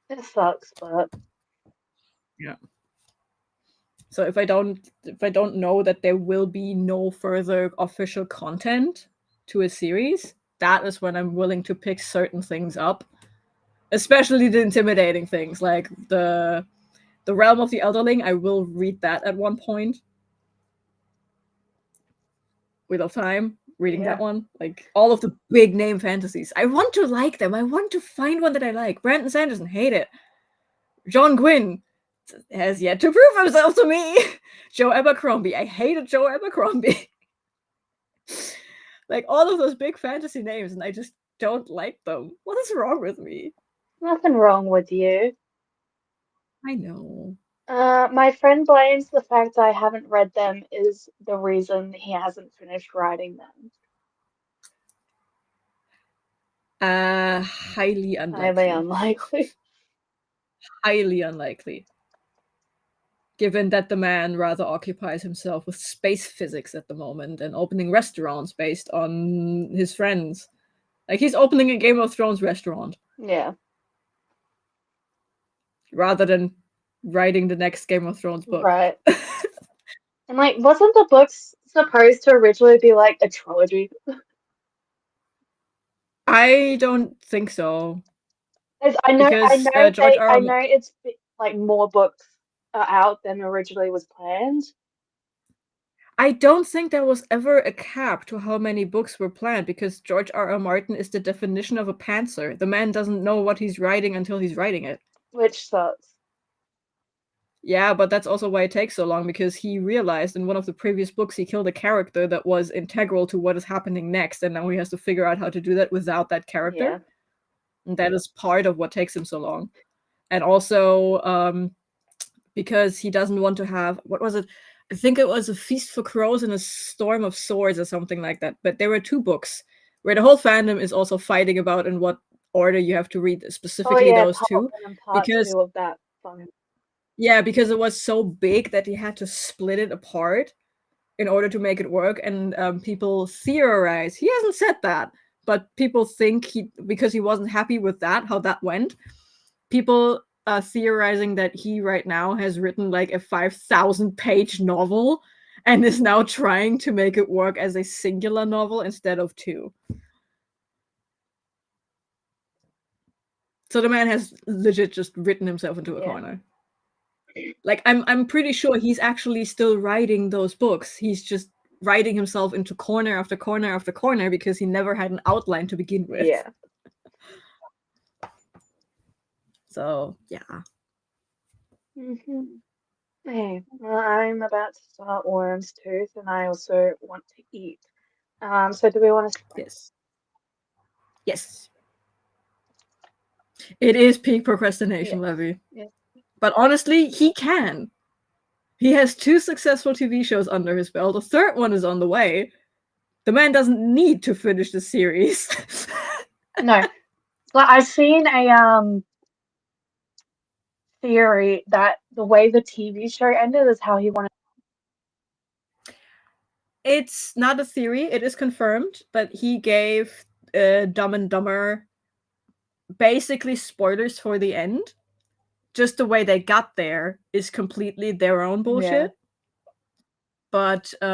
It sucks, but yeah. So if I don't know that there will be no further official content to a series, that is when I'm willing to pick certain things up, especially the intimidating things like the Realm of the Elderling. I will read that at one point. Wheel of Time, reading Yeah. that one. Like all of the big name fantasies. I want to like them. I want to find one that I like. Brandon Sanderson, hate it. John Gwynne has yet to prove himself to me. Joe Abercrombie. I hated Joe Abercrombie. Like all of those big fantasy names, and I just don't like them. What is wrong with me? Nothing wrong with you. I know. My friend blames the fact I haven't read them is the reason he hasn't finished writing them. Highly unlikely. Highly unlikely. Highly unlikely. Given that the man rather occupies himself with space physics at the moment and opening restaurants based on his friends. Like he's opening a Game of Thrones restaurant Yeah. rather than writing the next Game of Thrones book. Right. And like, wasn't the books supposed to originally be like a trilogy? I don't think so. I know, Because George R. I R. know it's like more books are out than originally was planned. I don't think there was ever a cap to how many books were planned because George R. R. Martin is the definition of a pantser. The man doesn't know what he's writing until he's writing it. Which sucks. Yeah, but that's also why it takes so long because he realized in one of the previous books he killed a character that was integral to what is happening next, and now he has to figure out how to do that without that character. Yeah. And that is part of what takes him so long. And also, because he doesn't want to have what was it? I think it was A Feast for Crows and A Storm of Swords or something like that. But there were two books where the whole fandom is also fighting about in what order you have to read specifically those Part two. 1 and part Because 2 of that fun. yeah, because it was so big that he had to split it apart in order to make it work. And people theorize he hasn't said that, but people think because he wasn't happy with that how that went. People are theorizing that he right now has written like a 5,000-page novel and is now trying to make it work as a singular novel instead of two. So the man has legit just written himself into a corner. Like I'm pretty sure he's actually still writing those books. He's just writing himself into corner after corner after corner because he never had an outline to begin with. Yeah. So yeah. Hey, well, I'm about to start Worm's Tooth, and I also want to eat. So do we want to? Yes. Yes. It is peak procrastination, Levy. Yes. But honestly, he can. He has 2 successful TV shows under his belt. A third one is on the way. The man doesn't need to finish the series. No, but I've seen a theory that the way the TV show ended is how he wanted. It's not a theory, it is confirmed, but he gave Dumb and Dumber basically spoilers for the end. Just the way they got there is completely their own bullshit. But we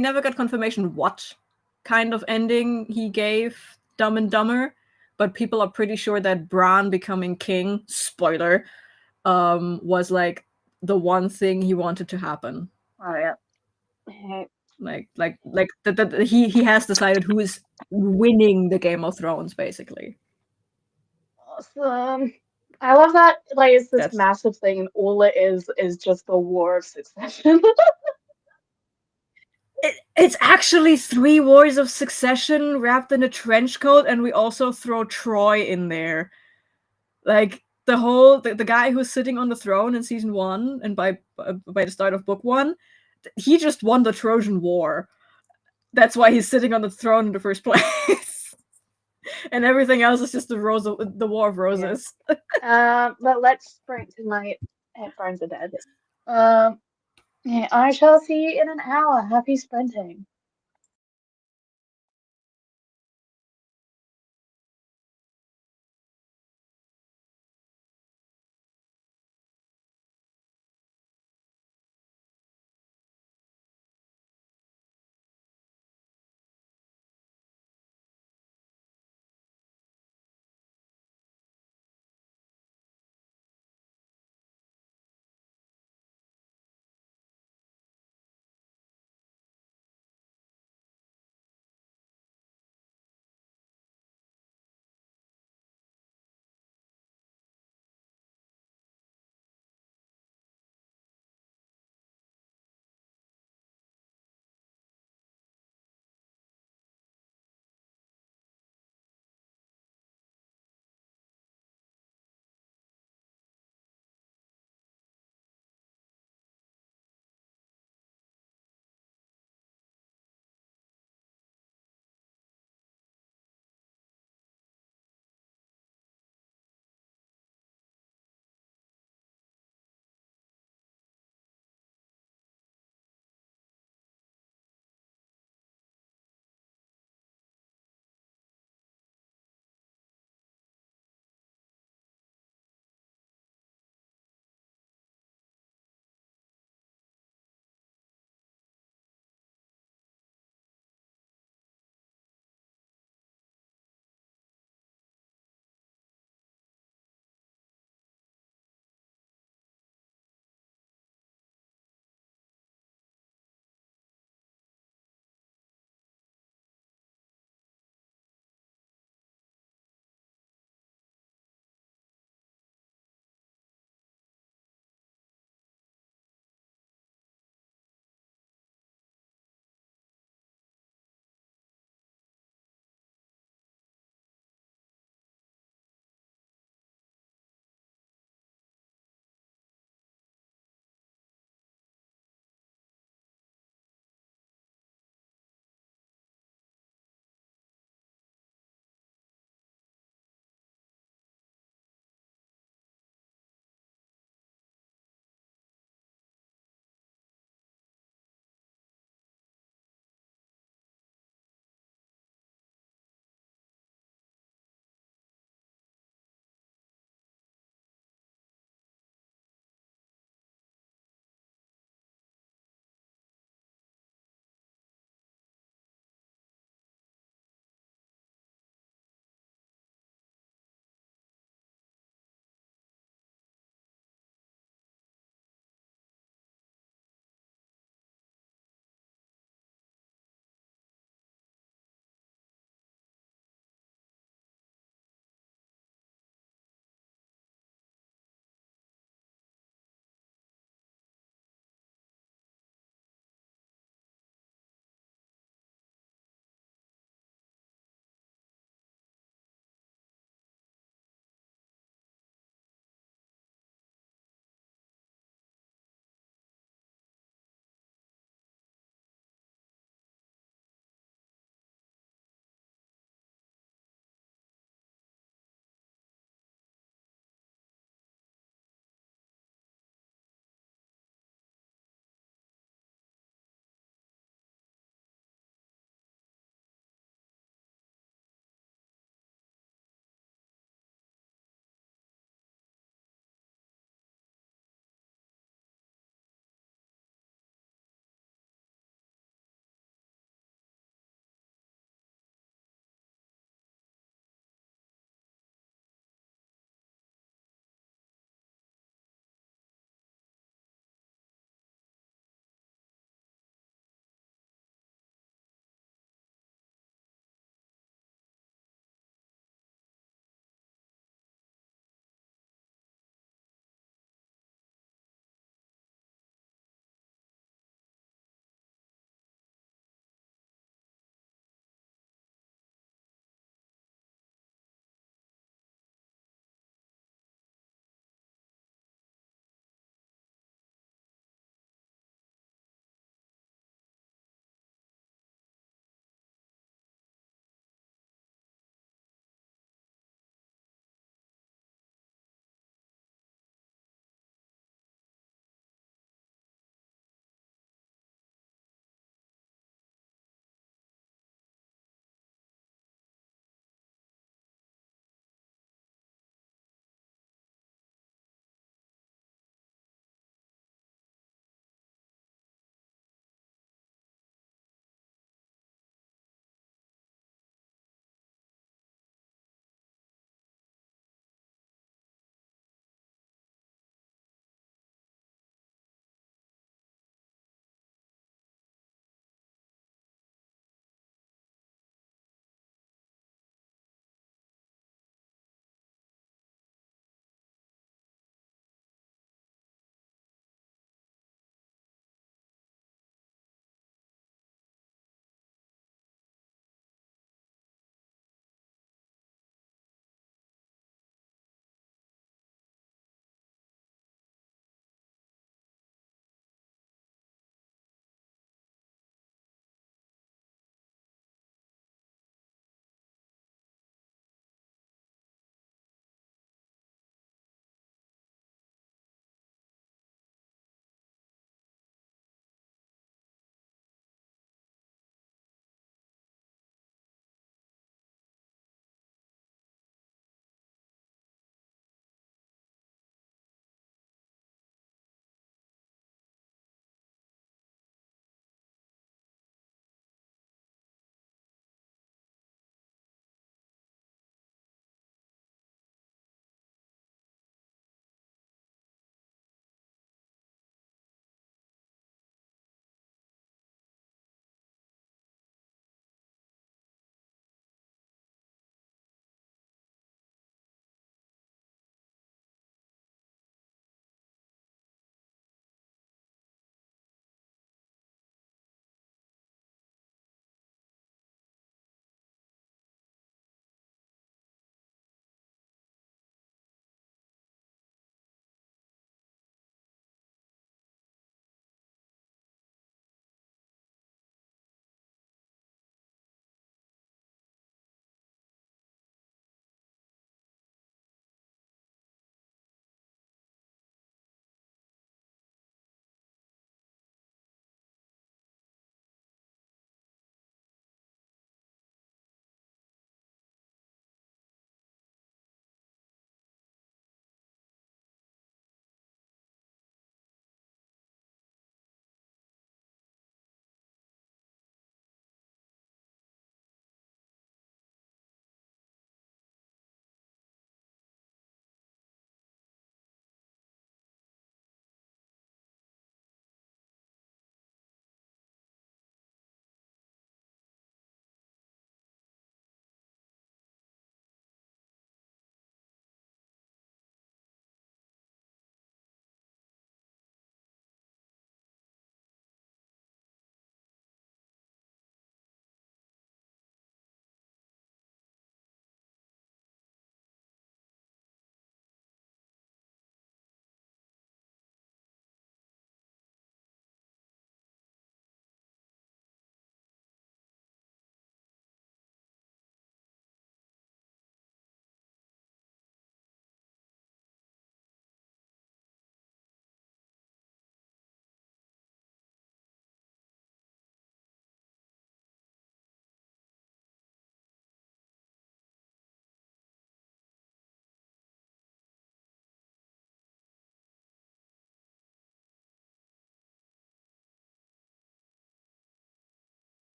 never got confirmation what kind of ending he gave Dumb and Dumber, but people are pretty sure that Bran becoming king, spoiler, was like the one thing he wanted to happen. Oh yeah. He has decided who is winning the Game of Thrones, basically. Awesome. I love that. Like, it's this massive thing, and all it is just the War of Succession. It's actually 3 Wars of Succession wrapped in a trench coat, and we also throw Troy in there. Like the guy who's sitting on the throne in season 1, and by the start of book 1, he just won the Trojan War. That's why he's sitting on the throne in the first place. And everything else is just the War of Roses. Yeah. But let's sprint to my headphones are dead. Yeah, I shall see you in an hour. Happy sprinting.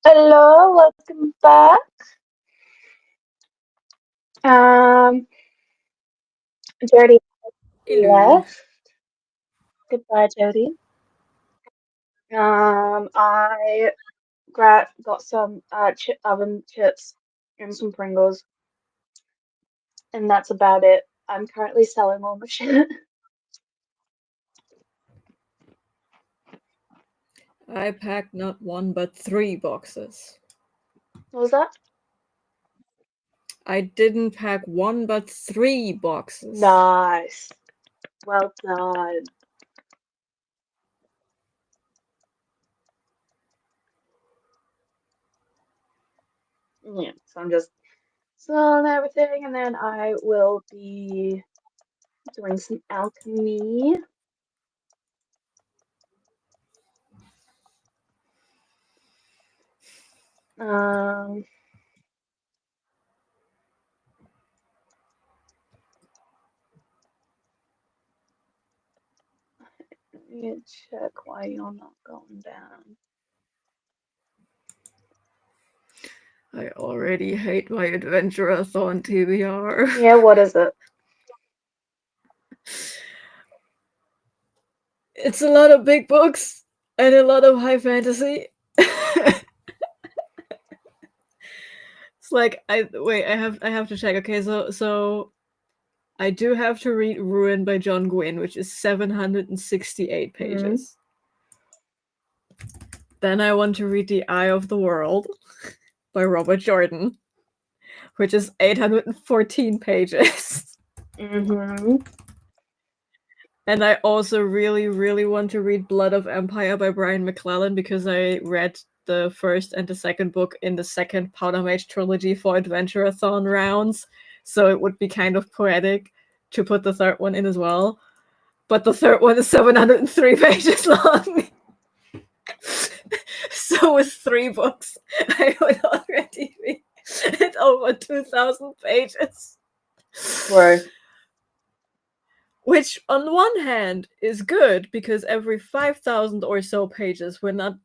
Hello, welcome back. Jody Hello. left. Goodbye, Jody. I got some oven chips and some Pringles, and that's about it. I'm currently selling all my shit. I packed not one but 3 boxes. What was that? I didn't pack 1 but 3 boxes. Nice. Well done. Yeah, so I'm just selling everything, and then I will be doing some alchemy. Um, let me check why you're not going down. I already hate my Adventure-a-thon TBR. Yeah, what is it? It's a lot of big books and a lot of high fantasy. It's like I have to check. Okay, so I do have to read Ruin by John Gwynne, which is 768 pages. Then I want to read The Eye of the World by Robert Jordan, which is 814 pages. Mm-hmm. And I also really, really want to read Blood of Empire by Brian McClellan because I read the first and the second book in the second Powder Mage trilogy for Adventure-a-thon rounds. So it would be kind of poetic to put the third one in as well. But the third one is 703 pages long. So with 3 books, I would already be at over 2,000 pages. Right. Which, on one hand, is good because every 5,000 or so pages, we're not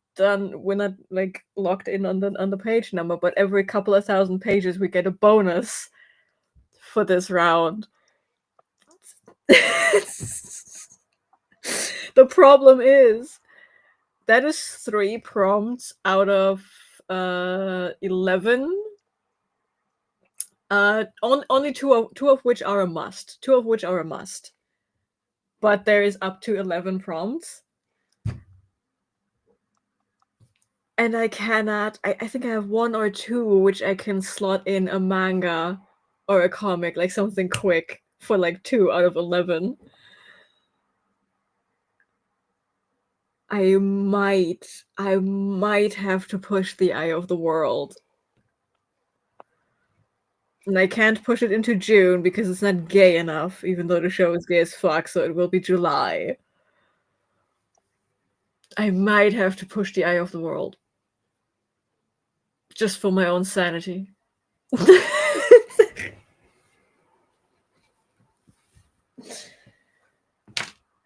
like locked in on the page number, but every couple of thousand pages, we get a bonus for this round. The problem is that is 3 prompts out of 11. Only two of which are a must. But there is up to 11 prompts. And I cannot. I think I have 1 or 2 which I can slot in a manga or a comic, like something quick for like 2 out of 11. I might have to push The Eye of the World. And I can't push it into June because it's not gay enough, even though the show is gay as fuck, so it will be July. I might have to push The Eye of the World. Just for my own sanity.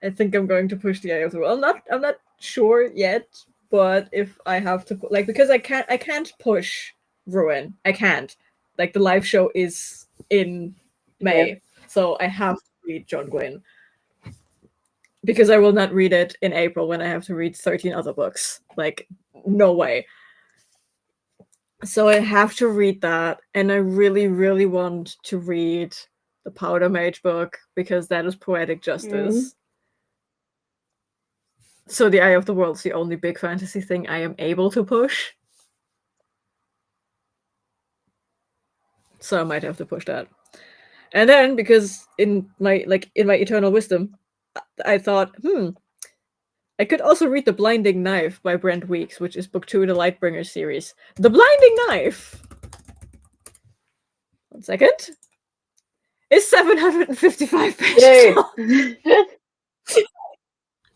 I think I'm going to push The Eye of the World. I'm not sure yet, but if I have to, like, because I can't push Ruin. I can't. Like, the live show is in May, so I have to read John Gwynne. Because I will not read it in April when I have to read 13 other books. Like, no way. So I have to read that, and I really, really want to read the Powder Mage book because that is poetic justice. So The Eye of the World is the only big fantasy thing I am able to push. So I might have to push that. And then, because in my eternal wisdom, I thought, I could also read The Blinding Knife by Brent Weeks, which is book 2 in the Lightbringer series. The Blinding Knife! 1 second. Is 755 pages long.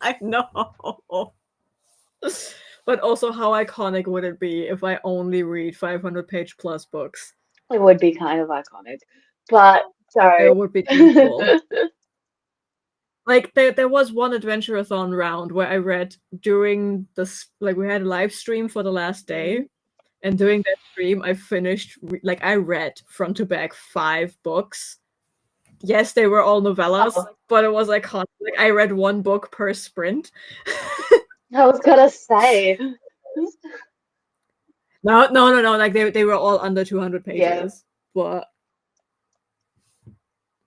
I know. But also, how iconic would it be if I only read 500-page plus books? It would be kind of iconic, but sorry. It would be kind of cool. Like, there was one Adventure-a-thon round where I read during this, like, we had a live stream for the last day, And during that stream, I finished like I read front to back 5 books. Yes, they were all novellas, Oh. but it was like I read 1 book per sprint. I was gonna say. No. Like they were all under 200 pages, Yeah. but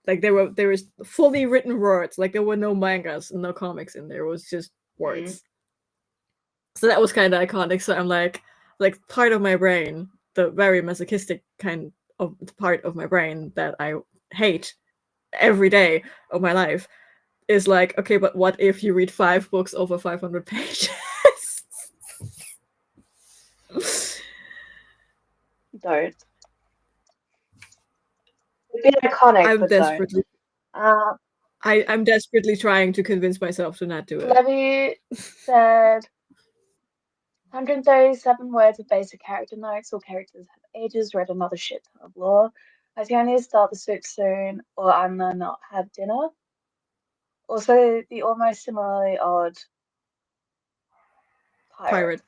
like there was fully written words. Like there were no mangas, no comics in there. It was just words. So that was kind of iconic. So I'm like part of my brain, the very masochistic kind of part of my brain that I hate every day of my life, is like, okay, but what if you read 5 books over 500 pages? Don't. It'd be iconic, I'm but desperately. don't. I'm desperately trying to convince myself to not do it. Levy said 137 words of basic character notes. All characters have ages. Read another shit ton of lore. I think I need to start the soup soon, or I'm gonna not have dinner. Also, the almost similarly odd pirate.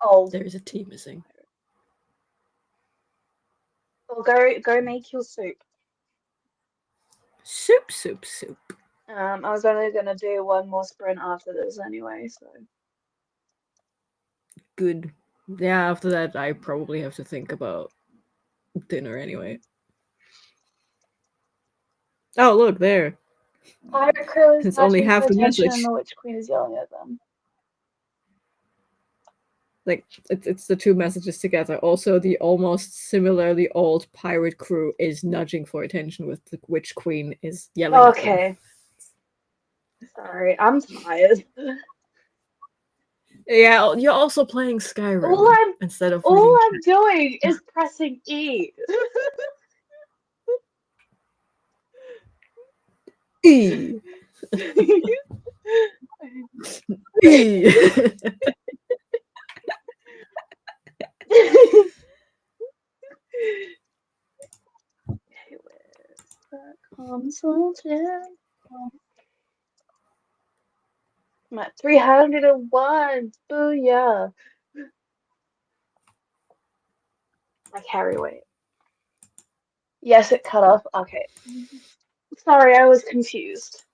Oh, There is a T missing. well, go make your soup. Soup. I was only gonna do one more sprint after this anyway, so. Good. Yeah, after that, I probably have to think about dinner anyway. Oh, look there. Pirate crew is It's only matching half for the attention message. and the Witch Queen is yelling at them. Like it's the 2 messages together. Also, the almost similarly old pirate crew is nudging for attention, with the Witch Queen is yelling. Okay. Sorry, I'm tired. Yeah, you're also playing Skyrim instead of all reading I'm doing is pressing E. E. E. Okay, where's the console gem? I'm at 301. Booyah. My carry weight. Yes, it cut off. Okay. Sorry, I was confused.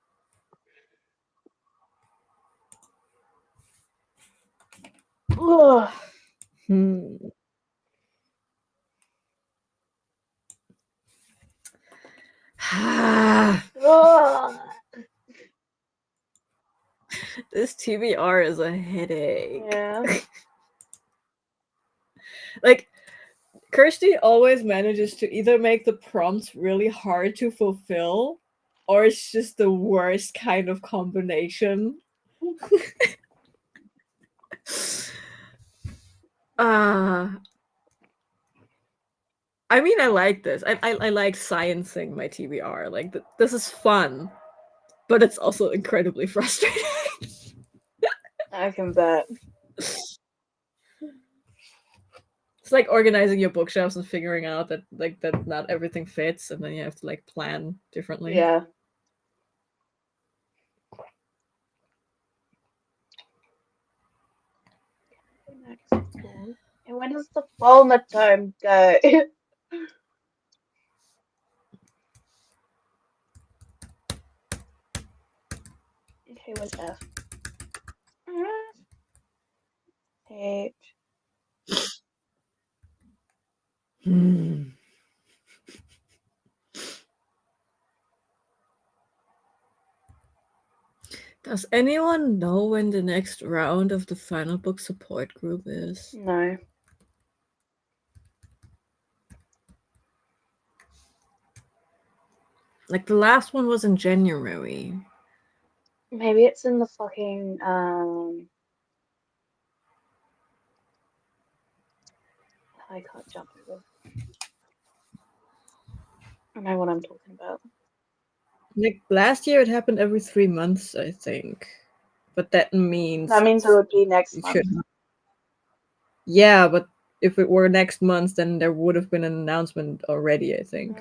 Ugh. Ugh. This TBR is a headache. Yeah. Like, Kirsty always manages to either make the prompts really hard to fulfill, or it's just the worst kind of combination. I mean, I like this. I like sciencing my TBR. Like, this is fun, but it's also incredibly frustrating. I can bet. It's like organizing your bookshelves and figuring out that not everything fits, and then you have to like plan differently. Yeah. And when does the phone time go? Okay, what's F? H. Does anyone know when the next round of the final book support group is? No. Like, the last one was in January. Maybe it's in the fucking I can't jump over. I know what I'm talking about. Like, last year it happened every 3 months, I think. But that means it would be next month. Yeah, but if it were next month, then there would have been an announcement already, I think.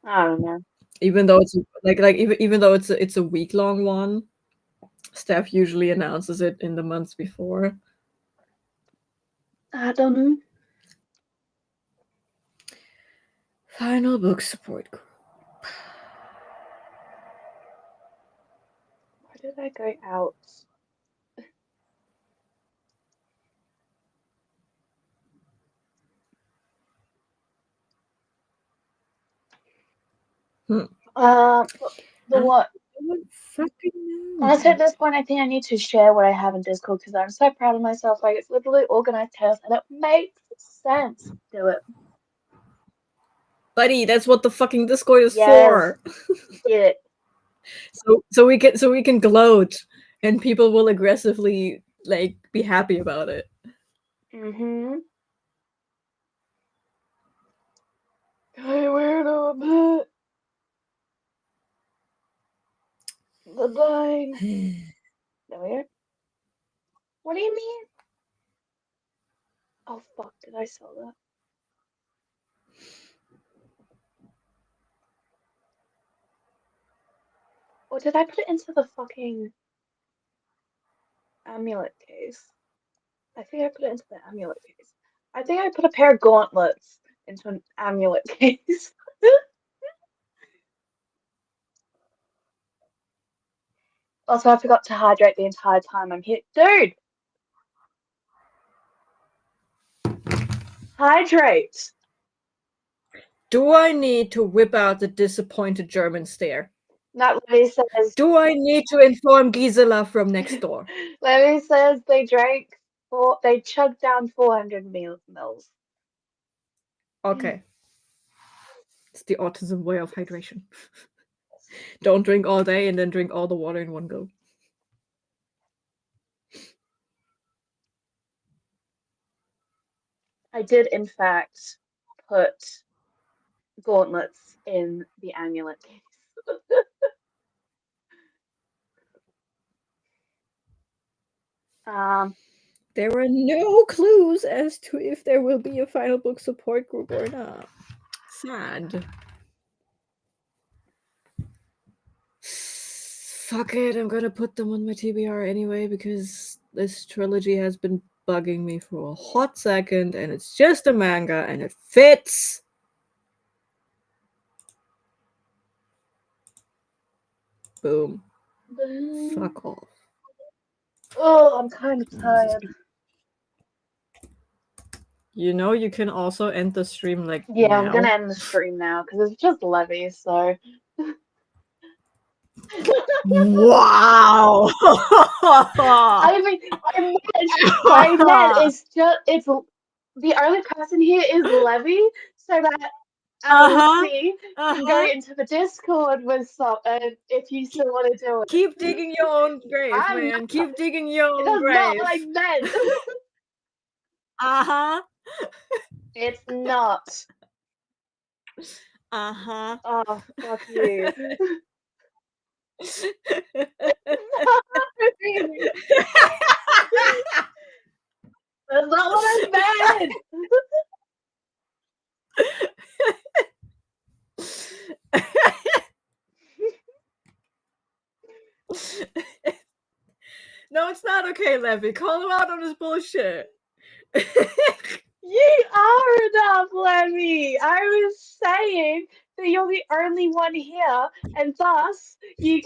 I don't know. Even though it's even though it's a week-long one, Steph usually announces it in the months before. I don't know. Final book support group. Why did I go out? Hmm. The what? What fucking Honestly, at knows? this point, I think I need to share what I have in Discord because I'm so proud of myself. Like, it's literally organized chaos and it makes sense. Do it. Buddy, that's what the fucking Discord is Yes, for. get it. So we can gloat and people will aggressively like be happy about it. Mm-hmm. Okay, where do I put the line? There we go. What do you mean? Oh, fuck, did I sell that? Or did I put it into the fucking amulet case? I think I put it into the amulet case. I think I put a pair of gauntlets into an amulet case. Also, I forgot to hydrate the entire time I'm here. Dude! Hydrate! Do I need to whip out the disappointed German stare? Not Levy says. Do I need to inform Gisela from next door? Levy says they chugged down 400 mils. Okay. It's the autism way of hydration. Don't drink all day and then drink all the water in one go. I did, in fact, put gauntlets in the amulet case. There were no clues as to if there will be a final book support group or not. Sad. Fuck it, I'm gonna put them on my TBR anyway because this trilogy has been bugging me for a hot second and it's just a manga and it fits. Boom. Fuck off. Oh, I'm kind of tired. You know, you can also end the stream like Yeah, now. I'm gonna end the stream now because it's just Levy, so. Wow. I mean, what I meant is it's the only person here is Levy, so that Levy can go into the Discord with some, if you still want to do it. Keep digging your own grave, I'm man. not. Keep digging your own That's not grave. what I meant. Uh-huh. It's not. Uh-huh. Oh, fuck you. That's not what I meant. No, it's not okay, Levy. Call him out on his bullshit. You are enough, Levy. I was saying that you're the only one here, and thus you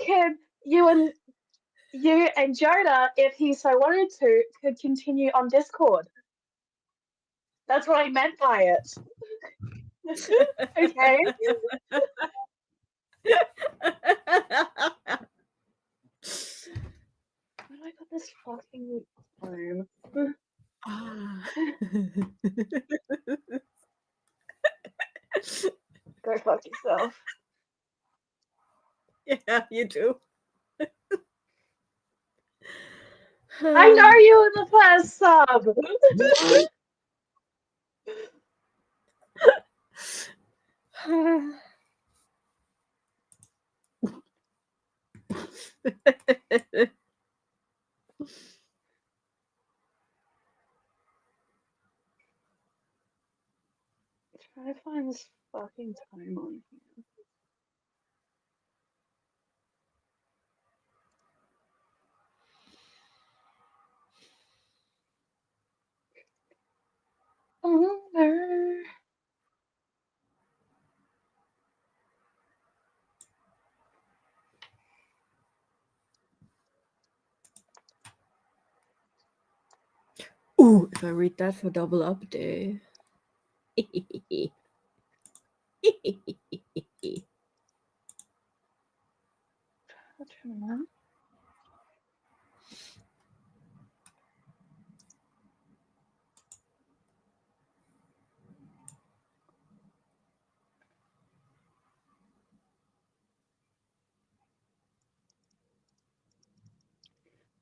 and Jonah, if he so wanted to, could continue on Discord. That's what I meant by it. Okay. Where do I got this fucking phone? Go fuck yourself. Yeah, you do. I know you were the first sub. Trying to find this fucking time on here. owner. Ooh, if I read that for double up day.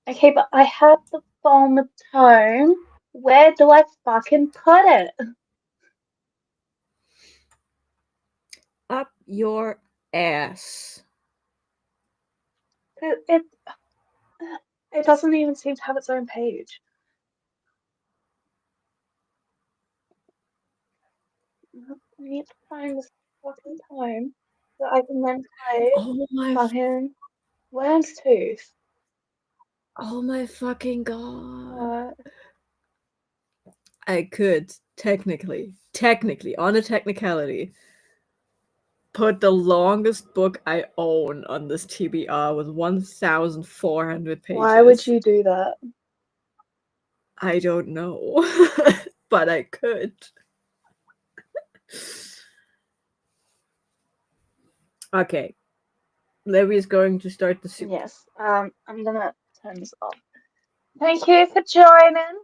Okay, but I have the bomb tone. Where do I fucking put it? Up your ass. It doesn't even seem to have its own page. I need to find this fucking time that I can then play Oh my fucking Worm's Tooth. Oh my fucking god. Uh, I could technically, on a technicality, put the longest book I own on this TBR with 1,400 pages. why would you do that? I don't know. But I could. Okay. Levi is going to start the soup. Yes. I'm gonna turn this off. Thank you for joining.